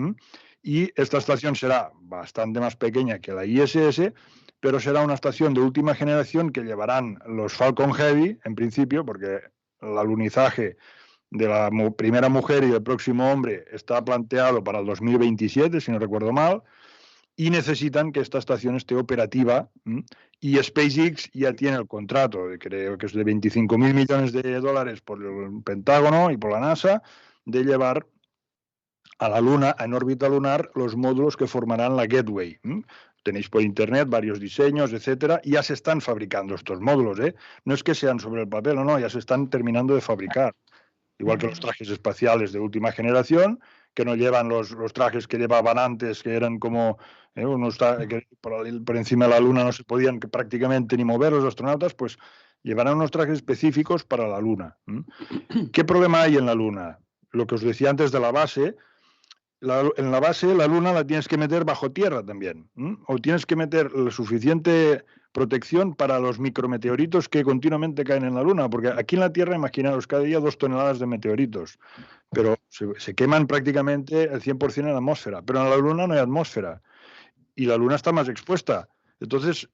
y esta estación será bastante más pequeña que la ISS, pero será una estación de última generación que llevarán los Falcon Heavy, en principio, porque el alunizaje de la primera mujer y del próximo hombre está planteado para el 2027, si no recuerdo mal, y necesitan que esta estación esté operativa, y SpaceX ya tiene el contrato, creo que es de 25.000 millones de dólares por el Pentágono y por la NASA, de llevar a la Luna, en órbita lunar, los módulos que formarán la Gateway. Tenéis por internet varios diseños, etcétera, y ya se están fabricando estos módulos, ¿eh? No es que sean sobre el papel, no, ya se están terminando de fabricar. Igual que los trajes espaciales de última generación, que no llevan los trajes que llevaban antes, que eran como unos que por encima de la Luna no se podían prácticamente ni mover los astronautas, pues llevarán unos trajes específicos para la Luna. ¿Qué problema hay en la Luna? Lo que os decía antes de la base. En la base, la Luna la tienes que meter bajo tierra también, o tienes que meter la suficiente protección para los micrometeoritos que continuamente caen en la Luna, porque aquí en la Tierra, imaginaros, cada día 2 toneladas de meteoritos, pero se queman prácticamente el 100% en la atmósfera, pero en la Luna no hay atmósfera, y la Luna está más expuesta. Entonces,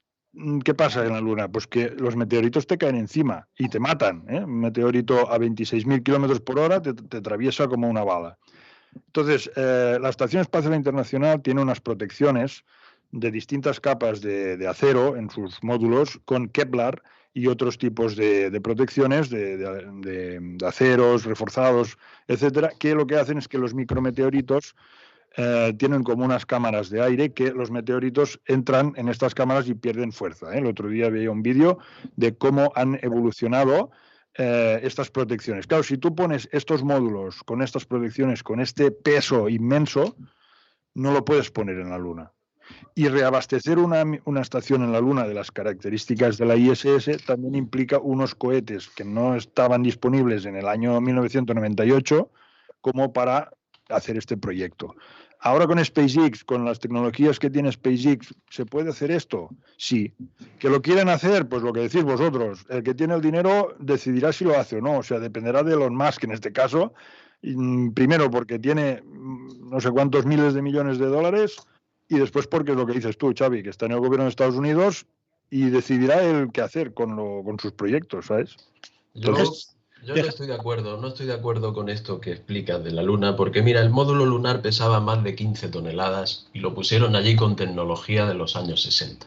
¿qué pasa en la Luna? Pues que los meteoritos te caen encima y te matan, ¿eh? Un meteorito a 26.000 kilómetros por hora te atraviesa como una bala. Entonces, la Estación Espacial Internacional tiene unas protecciones de distintas capas de acero en sus módulos con Kevlar y otros tipos de protecciones de aceros reforzados, etcétera, que lo que hacen es que los micrometeoritos tienen como unas cámaras de aire que los meteoritos entran en estas cámaras y pierden fuerza. El otro día veía un vídeo de cómo han evolucionado estas protecciones. Claro, si tú pones estos módulos con estas protecciones, con este peso inmenso, no lo puedes poner en la Luna. Y reabastecer una estación en la Luna de las características de la ISS también implica unos cohetes que no estaban disponibles en el año 1998 como para hacer este proyecto. Ahora con SpaceX, con las tecnologías que tiene SpaceX, ¿se puede hacer esto? Sí. ¿Que lo quieren hacer? Pues lo que decís vosotros. El que tiene el dinero decidirá si lo hace o no. O sea, dependerá de Elon Musk en este caso. Primero porque tiene no sé cuántos miles de millones de dólares, y después porque es lo que dices tú, Xavi, que está en el gobierno de Estados Unidos y decidirá él qué hacer con sus proyectos, ¿sabes? Entonces, Yo no estoy de acuerdo con esto que explicas de la Luna, porque mira, el módulo lunar pesaba más de 15 toneladas y lo pusieron allí con tecnología de los años 60.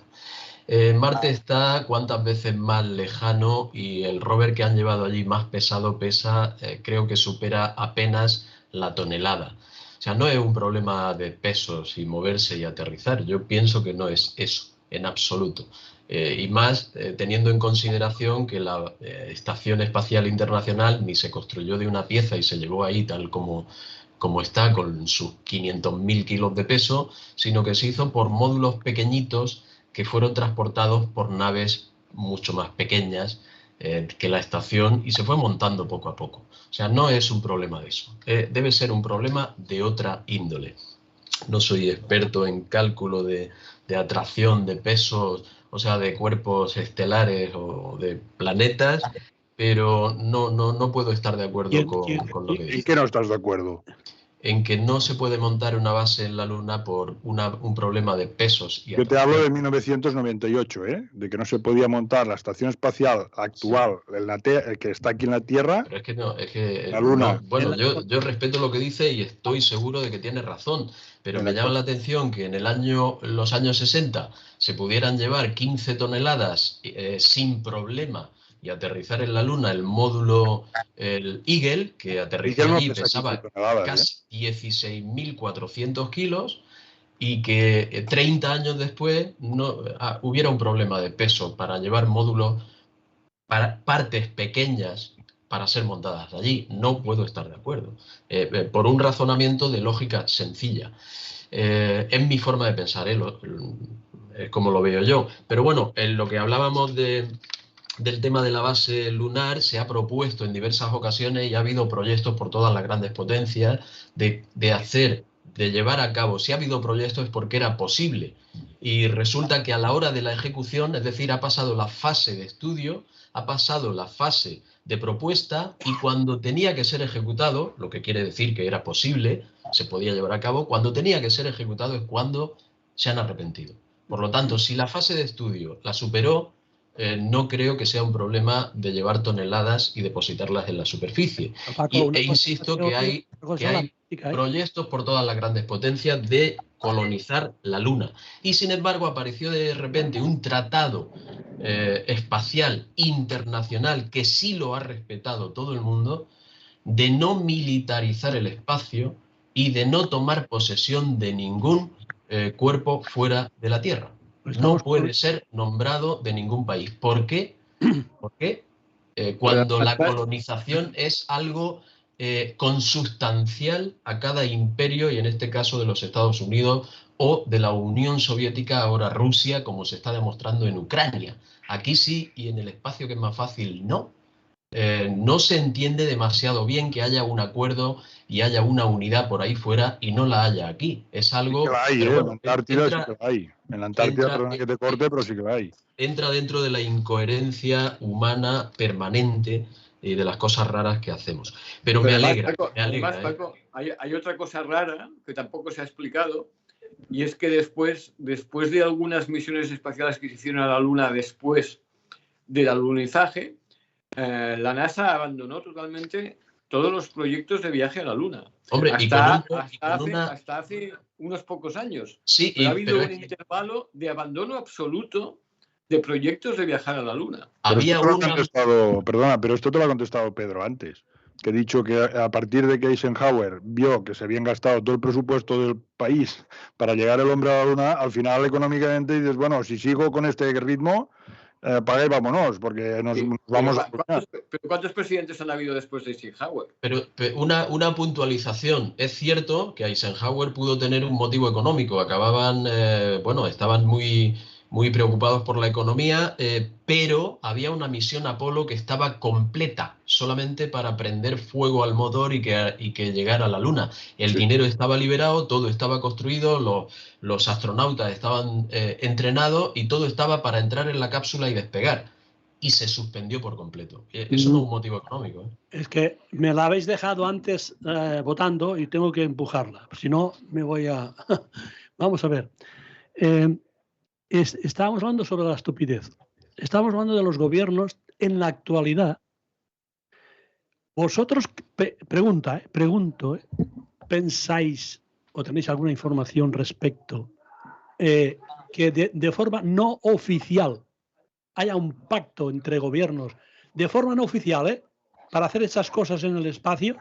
Marte está cuántas veces más lejano y el rover que han llevado allí más pesado pesa, creo que supera apenas la tonelada. O sea, no es un problema de pesos y moverse y aterrizar. Yo pienso que no es eso, en absoluto. Y más teniendo en consideración que la Estación Espacial Internacional ni se construyó de una pieza y se llevó ahí tal como está con sus 500.000 kilos de peso, sino que se hizo por módulos pequeñitos que fueron transportados por naves mucho más pequeñas que la estación y se fue montando poco a poco. O sea, no es un problema de eso. Debe ser un problema de otra índole. No soy experto en cálculo de atracción de pesos, o sea, de cuerpos estelares o de planetas, pero no puedo estar de acuerdo con lo que dices. ¿En qué no estás de acuerdo? En que no se puede montar una base en la Luna por un problema de pesos. Yo te hablo de 1998, de que no se podía montar la estación espacial actual, sí, que está aquí en la Tierra. Pero es que no, es que la Luna. No, bueno, yo respeto lo que dice y estoy seguro de que tiene razón, pero me llama la atención que en los años 60 se pudieran llevar 15 toneladas sin problema y aterrizar en la Luna el módulo, el Eagle, que aterrizó allí, pesaba casi 16.400 kilos, y que 30 años después hubiera un problema de peso para llevar módulos partes pequeñas para ser montadas allí. No puedo estar de acuerdo, por un razonamiento de lógica sencilla. Es mi forma de pensar, es como lo veo yo. Pero bueno, en lo que hablábamos del tema de la base lunar, se ha propuesto en diversas ocasiones y ha habido proyectos por todas las grandes potencias de llevar a cabo. Si ha habido proyectos es porque era posible. Y resulta que a la hora de la ejecución, es decir, ha pasado la fase de estudio, ha pasado la fase de propuesta, y cuando tenía que ser ejecutado, lo que quiere decir que era posible, se podía llevar a cabo, cuando tenía que ser ejecutado es cuando se han arrepentido. Por lo tanto, si la fase de estudio la superó, no creo que sea un problema de llevar toneladas y depositarlas en la superficie. E insisto que hay proyectos por todas las grandes potencias de colonizar la Luna. Y sin embargo apareció de repente un tratado espacial internacional que sí lo ha respetado todo el mundo, de no militarizar el espacio y de no tomar posesión de ningún cuerpo fuera de la Tierra. No puede ser nombrado de ningún país. ¿Por qué? Porque cuando la colonización es algo consustancial a cada imperio, y en este caso de los Estados Unidos o de la Unión Soviética, ahora Rusia, como se está demostrando en Ucrania. Aquí sí, y en el espacio que es más fácil, no. No se entiende demasiado bien que haya un acuerdo y haya una unidad por ahí fuera y no la haya aquí. Es algo... Sí que la hay, bueno, en la Antártida sí que la hay. En la Antártida, perdona que te corte, pero sí que la hay. Entra dentro de la incoherencia humana permanente y de las cosas raras que hacemos. Pero me alegra. Además, Paco, hay otra cosa rara que tampoco se ha explicado, y es que después de algunas misiones espaciales que se hicieron a la Luna después del alunizaje, la NASA abandonó totalmente todos los proyectos de viaje a la Luna. Hombre, hasta hace unos pocos años. Sí, pero ha habido un intervalo de abandono absoluto de proyectos de viajar a la Luna. Pero esto te lo ha contestado Pedro antes, que he dicho que a partir de que Eisenhower vio que se habían gastado todo el presupuesto del país para llegar el hombre a la Luna, al final económicamente dices, bueno, si sigo con este ritmo, paga y vámonos, porque nos vamos a... ¿Pero cuántos presidentes han habido después de Eisenhower? Pero una puntualización. Es cierto que Eisenhower pudo tener un motivo económico. Estaban muy preocupados por la economía, pero había una misión Apolo que estaba completa, solamente para prender fuego al motor y que llegara a la Luna. El dinero estaba liberado, todo estaba construido, los astronautas estaban entrenados y todo estaba para entrar en la cápsula y despegar. Y se suspendió por completo. Eso no es un motivo económico. Es que me la habéis dejado antes votando y tengo que empujarla. Si no, me voy a... Vamos a ver. Estábamos hablando sobre la estupidez. Estábamos hablando de los gobiernos en la actualidad. Vosotros, pregunto, ¿pensáis o tenéis alguna información respecto que de forma no oficial haya un pacto entre gobiernos, de forma no oficial, para hacer esas cosas en el espacio?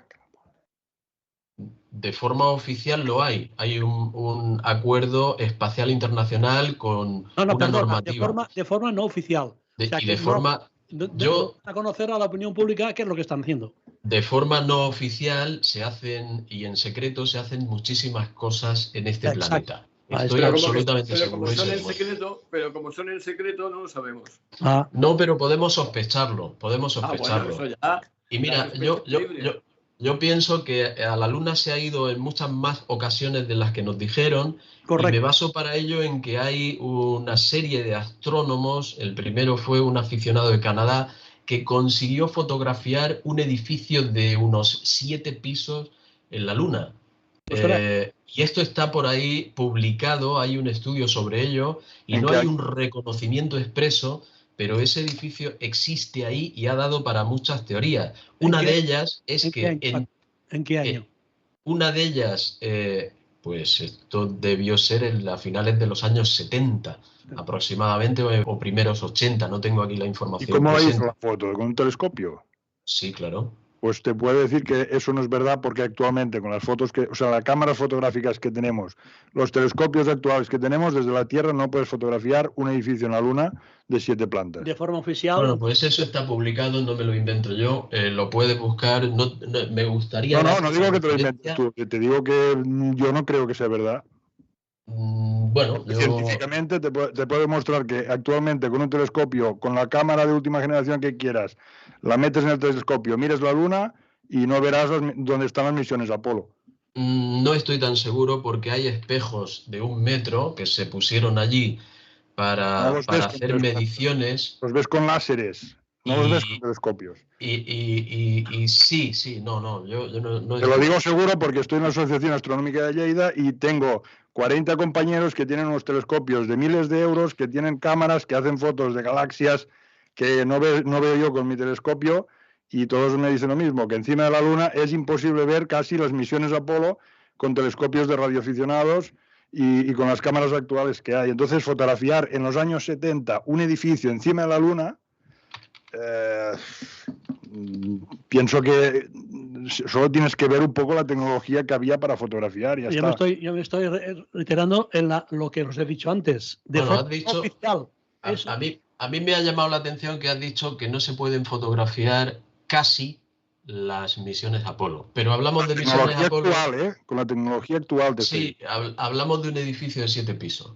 De forma oficial lo hay. Hay un acuerdo espacial internacional con una normativa. De forma no oficial. A conocer a la opinión pública qué es lo que están haciendo. De forma no oficial se hacen, y en secreto se hacen muchísimas cosas en este planeta. Estoy absolutamente seguro. Pero como son en secreto, no lo sabemos. No, pero podemos sospecharlo. Bueno, eso ya, y mira, yo pienso que a la Luna se ha ido en muchas más ocasiones de las que nos dijeron. Correcto. Y me baso para ello en que hay una serie de astrónomos. El primero fue un aficionado de Canadá que consiguió fotografiar un edificio de unos 7 pisos en la Luna. Y esto está por ahí publicado, hay un estudio sobre ello y no hay un reconocimiento expreso, pero ese edificio existe ahí y ha dado para muchas teorías. Una de ellas es que... ¿En qué año? Una de ellas, pues esto debió ser a finales de los años 70 aproximadamente, o primeros 80, no tengo aquí la información. ¿Y cómo la hizo la foto? ¿Con un telescopio? Sí, claro. Pues te puedo decir que eso no es verdad porque actualmente con las fotos que, o sea, las cámaras fotográficas que tenemos, los telescopios actuales que tenemos, desde la Tierra no puedes fotografiar un edificio en la Luna de 7 plantas. De forma oficial. Bueno, pues eso está publicado, no me lo invento yo, lo puedes buscar, me gustaría... No digo que te lo inventes tú, te digo que yo no creo que sea verdad. Bueno, científicamente te puedo demostrar que actualmente con un telescopio, con la cámara de última generación que quieras, la metes en el telescopio, mires la Luna y no verás dónde están las misiones Apolo. No estoy tan seguro porque hay espejos de 1 metro que se pusieron allí para hacer mediciones. Los ves con láseres, no los ves con telescopios. Y sí, no, yo no te lo digo seguro porque estoy en la Asociación Astronómica de Lleida y tengo 40 compañeros que tienen unos telescopios de miles de euros, que tienen cámaras, que hacen fotos de galaxias que no veo yo con mi telescopio, y todos me dicen lo mismo, que encima de la Luna es imposible ver casi las misiones Apolo con telescopios de radioaficionados y con las cámaras actuales que hay. Entonces, fotografiar en los años 70 un edificio encima de la Luna, pienso que solo tienes que ver un poco la tecnología que había para fotografiar y ya está. Yo me estoy reiterando en lo que os he dicho antes. De forma oficial. A mí me ha llamado la atención que has dicho que no se pueden fotografiar casi las misiones Apolo. Pero hablamos de misiones Apolo... Con la tecnología actual. Sí, hablamos de un edificio de 7 pisos.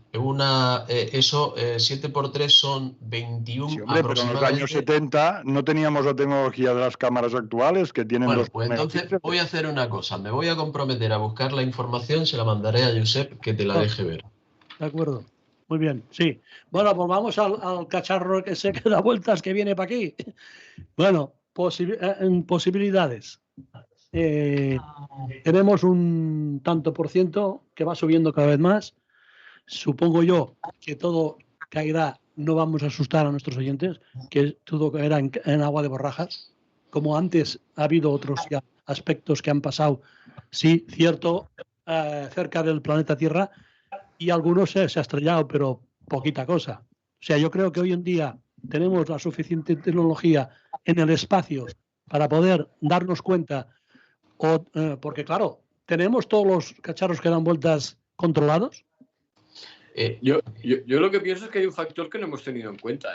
7 por 3 son 21 sí, hombre, pero en los años 70 no teníamos la tecnología de las cámaras actuales que tienen pues entonces voy a hacer una cosa. Me voy a comprometer a buscar la información, se la mandaré a Josep que te la deje ver. De acuerdo. Muy bien, sí. Bueno, pues vamos al cacharro que se da vueltas que viene para aquí. Bueno, posibilidades. Tenemos un tanto por ciento que va subiendo cada vez más. Supongo yo que todo caerá, no vamos a asustar a nuestros oyentes, que todo caerá en agua de borrajas. Como antes ha habido otros aspectos que han pasado, sí, cierto, cerca del planeta Tierra, y algunos se ha estrellado, pero poquita cosa. O sea, yo creo que hoy en día tenemos la suficiente tecnología en el espacio para poder darnos cuenta, porque claro, tenemos todos los cacharros que dan vueltas controlados. Yo lo que pienso es que hay un factor que no hemos tenido en cuenta,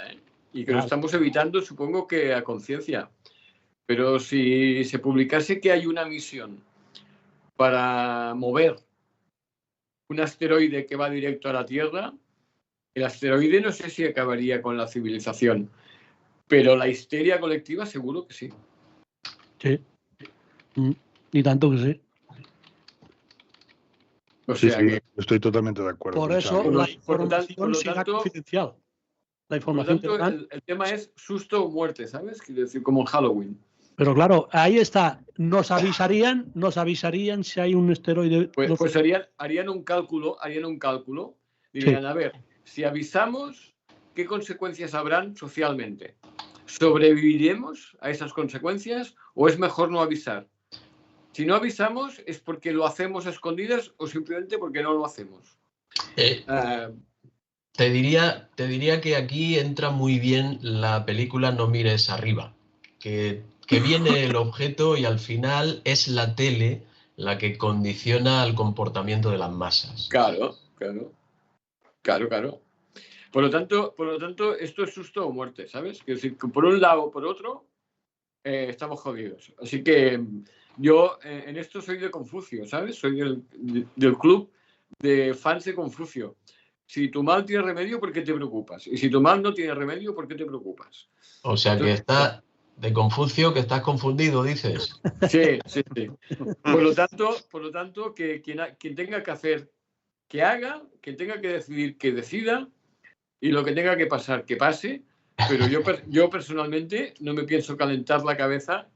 y que lo estamos evitando, supongo que a conciencia. Pero si se publicase que hay una misión para mover un asteroide que va directo a la Tierra, el asteroide no sé si acabaría con la civilización, pero la histeria colectiva seguro que sí. Sí, y tanto que sí. O sea que estoy totalmente de acuerdo. Por eso la información será confidencial. La información por lo tanto, el tema es susto o muerte, ¿sabes? Quiero decir, como en Halloween. Pero claro, ahí está. Nos avisarían si hay un asteroide. Pues harían un cálculo. Dirían, a ver, si avisamos, ¿qué consecuencias habrán socialmente? ¿Sobreviviremos a esas consecuencias o es mejor no avisar? Si no avisamos, ¿es porque lo hacemos a escondidas o simplemente porque no lo hacemos? Te diría que aquí entra muy bien la película No mires arriba, que viene el objeto y al final es la tele la que condiciona el comportamiento de las masas. Claro. Por lo tanto, esto es susto o muerte, ¿sabes? Es decir, que por un lado o por otro estamos jodidos. Así que yo en esto soy de Confucio, ¿sabes? Soy del club de fans de Confucio. Si tu mal tiene remedio, ¿por qué te preocupas? Y si tu mal no tiene remedio, ¿por qué te preocupas? O sea, que está de Confucio, que estás confundido, dices. Sí. Por lo tanto, que quien tenga que hacer, que haga, quien tenga que decidir, que decida, y lo que tenga que pasar, que pase. Pero yo personalmente no me pienso calentar la cabeza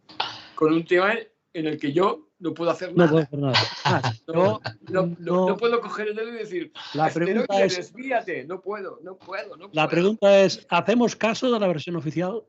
con un tema en el que yo no puedo hacer nada. No puedo hacer nada. No puedo coger el dedo y decir, la pregunta es, desvíate. No puedo. La pregunta es, ¿hacemos caso de la versión oficial?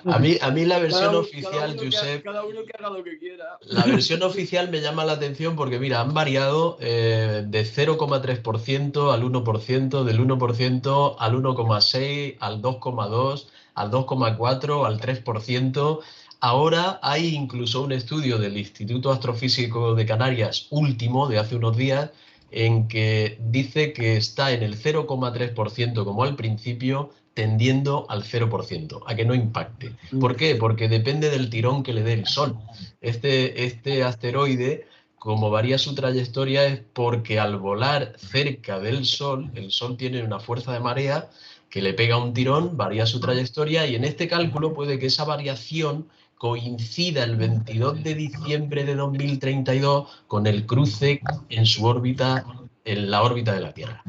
A mí la versión oficial, Josep, cada uno que haga lo que quiera. La versión oficial me llama la atención porque, mira, han variado de 0,3% al 1%, del 1% al 1,6%, al 2,2%, al 2,4%, al 3%. ahora hay incluso un estudio del Instituto Astrofísico de Canarias, último, de hace unos días, en que dice que está en el 0,3% como al principio, tendiendo al 0%, a que no impacte. ¿Por qué? Porque depende del tirón que le dé el Sol. Este asteroide, como varía su trayectoria, es porque al volar cerca del Sol, el Sol tiene una fuerza de marea que le pega un tirón, varía su trayectoria, y en este cálculo puede que esa variación coincida el 22 de diciembre de 2032 con el cruce en su órbita, en la órbita de la Tierra.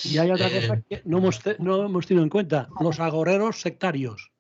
Y hay otra cosa que no hemos tenido en cuenta, los agoreros sectarios.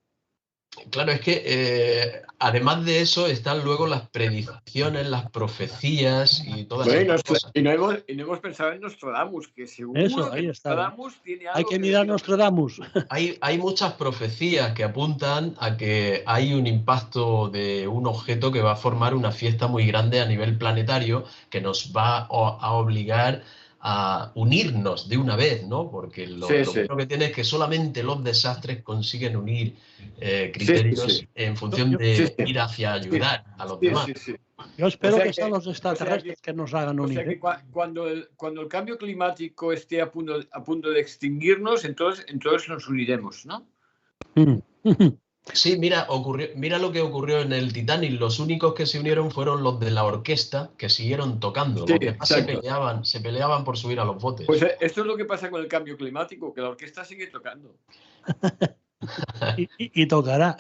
Claro, es que además de eso están luego las predicciones, las profecías y todas esas cosas. Y no hemos pensado en Nostradamus, que seguro Eso, que ahí está. Nostradamus tiene algo. Hay que mirar Nostradamus. Hay muchas profecías que apuntan a que hay un impacto de un objeto que va a formar una fiesta muy grande a nivel planetario que nos va a obligar a unirnos de una vez, ¿no? Porque lo bueno que tiene es que solamente los desastres consiguen unir criterios en función de ir hacia ayudar a los demás. Yo espero que sean los extraterrestres que nos hagan unir. O sea que cuando el cambio climático esté a punto de extinguirnos, entonces nos uniremos, ¿no? Sí, mira lo que ocurrió en el Titanic. Los únicos que se unieron fueron los de la orquesta, que siguieron tocando. Los demás se peleaban por subir a los botes. Pues esto es lo que pasa con el cambio climático, que la orquesta sigue tocando. y tocará.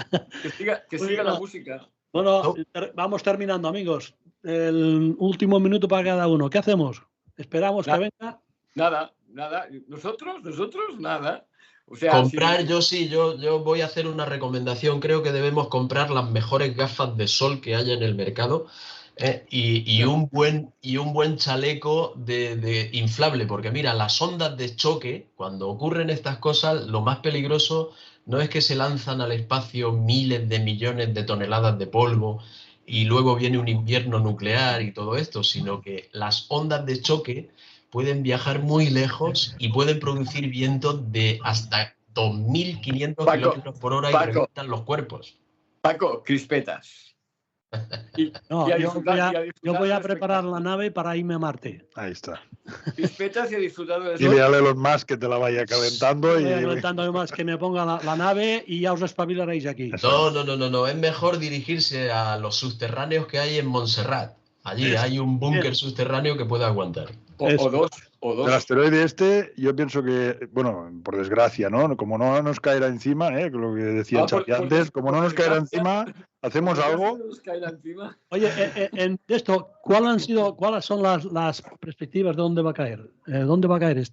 Que siga la música. Bueno, vamos terminando, amigos. El último minuto para cada uno. ¿Qué hacemos? ¿Esperamos que venga? Nada. ¿Nosotros? Nada. O sea, comprar, yo voy a hacer una recomendación. Creo que debemos comprar las mejores gafas de sol que haya en el mercado y un buen chaleco de inflable, porque mira, las ondas de choque, cuando ocurren estas cosas, lo más peligroso no es que se lanzan al espacio miles de millones de toneladas de polvo y luego viene un invierno nuclear y todo esto, sino que las ondas de choque pueden viajar muy lejos y pueden producir vientos de hasta 2.500 kilómetros por hora y reventan los cuerpos. Paco, crispetas. Yo voy a preparar la nave para irme a Marte. Ahí está. Crispetas y a disfrutar de eso. Dile a Elon Musk que te la vaya calentando. Calentando más, que me ponga la nave y ya os espabilaréis aquí. No. Es mejor dirigirse a los subterráneos que hay en Montserrat. Allí hay un búnker subterráneo que puede aguantar. O dos. El asteroide yo pienso que, bueno, por desgracia, ¿no? Como no nos caerá encima, lo que decía Charlie antes, como no nos caerá encima, hacemos algo. Oye, de esto, ¿cuáles son las perspectivas de dónde va a caer? ¿Dónde va a caer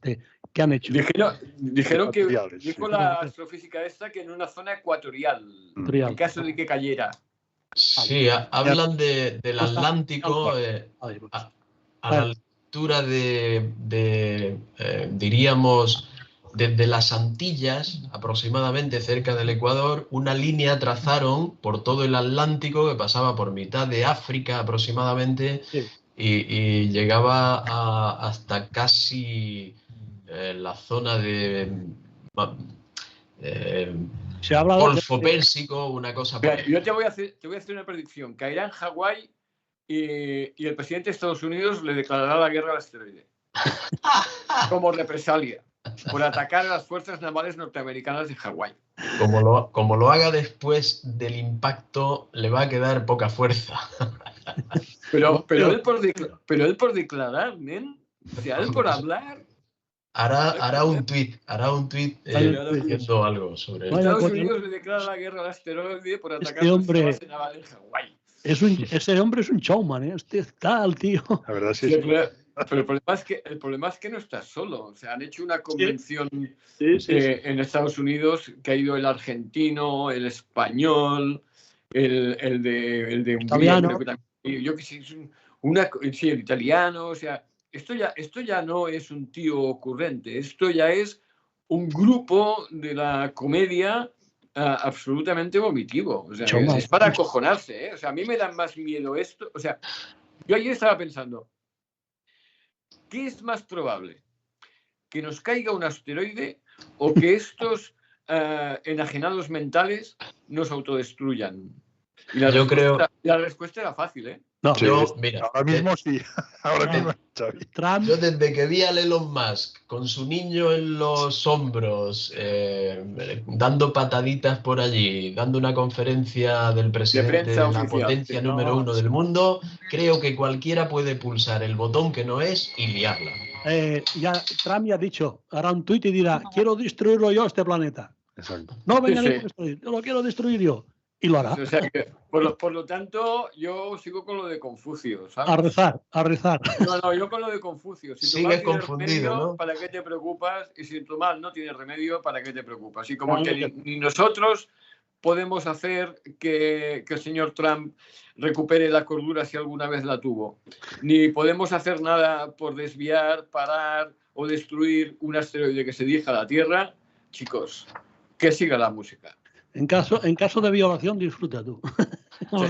¿Qué han hecho? Dijeron que, dijo la astrofísica esta, que en una zona ecuatorial, en caso de que cayera. Sí, hablan del Atlántico a la altura diríamos, desde las Antillas, aproximadamente cerca del Ecuador, una línea trazaron por todo el Atlántico que pasaba por mitad de África aproximadamente y llegaba hasta casi la zona de Golfo Pérsico, una cosa por ahí. Yo te voy a hacer una predicción. Caerá en Hawái y el presidente de Estados Unidos le declarará la guerra al asteroide. Como represalia por atacar a las fuerzas navales norteamericanas de Hawái. Como lo haga después del impacto, le va a quedar poca fuerza. Pero él por declarar, ¿nen? O sea, él por hablar. Hará un tweet diciendo algo sobre eso. Estados Unidos le declara la guerra al asteroide por atacar a las fuerzas navales de Hawái. Ese hombre es un showman, ¿eh? Está el tío. La verdad sí. Pero el problema es que no está solo. O sea, han hecho una convención en Estados Unidos que ha ido el argentino, el español, el de italiano. Yo que sé, el italiano. O sea, esto ya no es un tío ocurrente. Esto ya es un grupo de la comedia absolutamente vomitivo. O sea, es para acojonarse, ¿eh? O sea, a mí me da más miedo esto. O sea, yo ayer estaba pensando, ¿qué es más probable? ¿Que nos caiga un asteroide o que estos enajenados mentales nos autodestruyan? Y la, Yo respuesta, creo- la respuesta era fácil, ¿eh? No, Sí, mira, ahora mismo sí. Ahora mismo, Xavi. Trump, Yo desde que vi a Elon Musk con su niño en los hombros, dando pataditas por allí, dando una conferencia del presidente de prensa la oficial, potencia sí. número 1 del mundo, creo que cualquiera puede pulsar el botón que no es y liarla. Trump ya ha dicho, hará un tuit y dirá, quiero destruirlo yo este planeta. Exacto. No vengan Sí, a sí. destruir, yo lo quiero destruir yo. Y lo hará. O sea que, por lo tanto, yo sigo con lo de Confucio, ¿sabes? A rezar, a rezar. No, yo con lo de Confucio. Si tu Sigues mal tiene confundido, remedio, ¿no? ¿para qué te preocupas? Y si tu mal no tiene remedio, ¿para qué te preocupas? Y como Claro que ni nosotros podemos hacer que el señor Trump recupere la cordura si alguna vez la tuvo, ni podemos hacer nada por desviar, parar o destruir un asteroide que se dirija a la Tierra, chicos, que siga la música. En caso de violación, disfruta tú.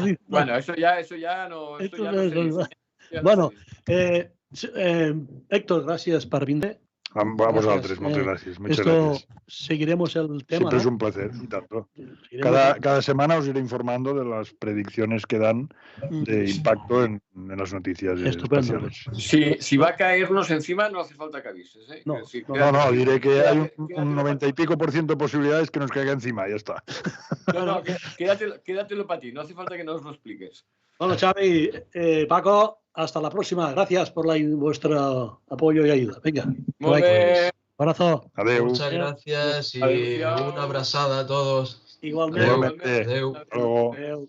Sí. Bueno, eso ya no, Esto ya no no es se dice. verdad. Ya no Bueno, se dice. Héctor, gracias per vindre. Vamos Gràcies. altres, moltes gràcies. Muchas Esto gracias. seguiremos el tema. Siempre es ¿no? un placer, y tanto. Seguiremos Cada semana os iré informando de las predicciones que dan de impacto en las noticias Estupendo. espaciales. Si va a caernos encima, no hace falta que avises. ¿eh? No, Quiero decir, No, diré que hay un quédatelo 90 y pico por ciento de posibilidades que nos caiga encima, ya está. No, quédatelo para ti, no hace falta que nos lo expliques. Bueno, Xavi, Paco, hasta la próxima. Gracias por vuestro apoyo y ayuda. Venga, Molt bé. abrazo. Adeu. Muchas gracias y Adeu. una abrazada a todos. Igualmente. Igualmente. Adeu. Hasta luego. Adeu.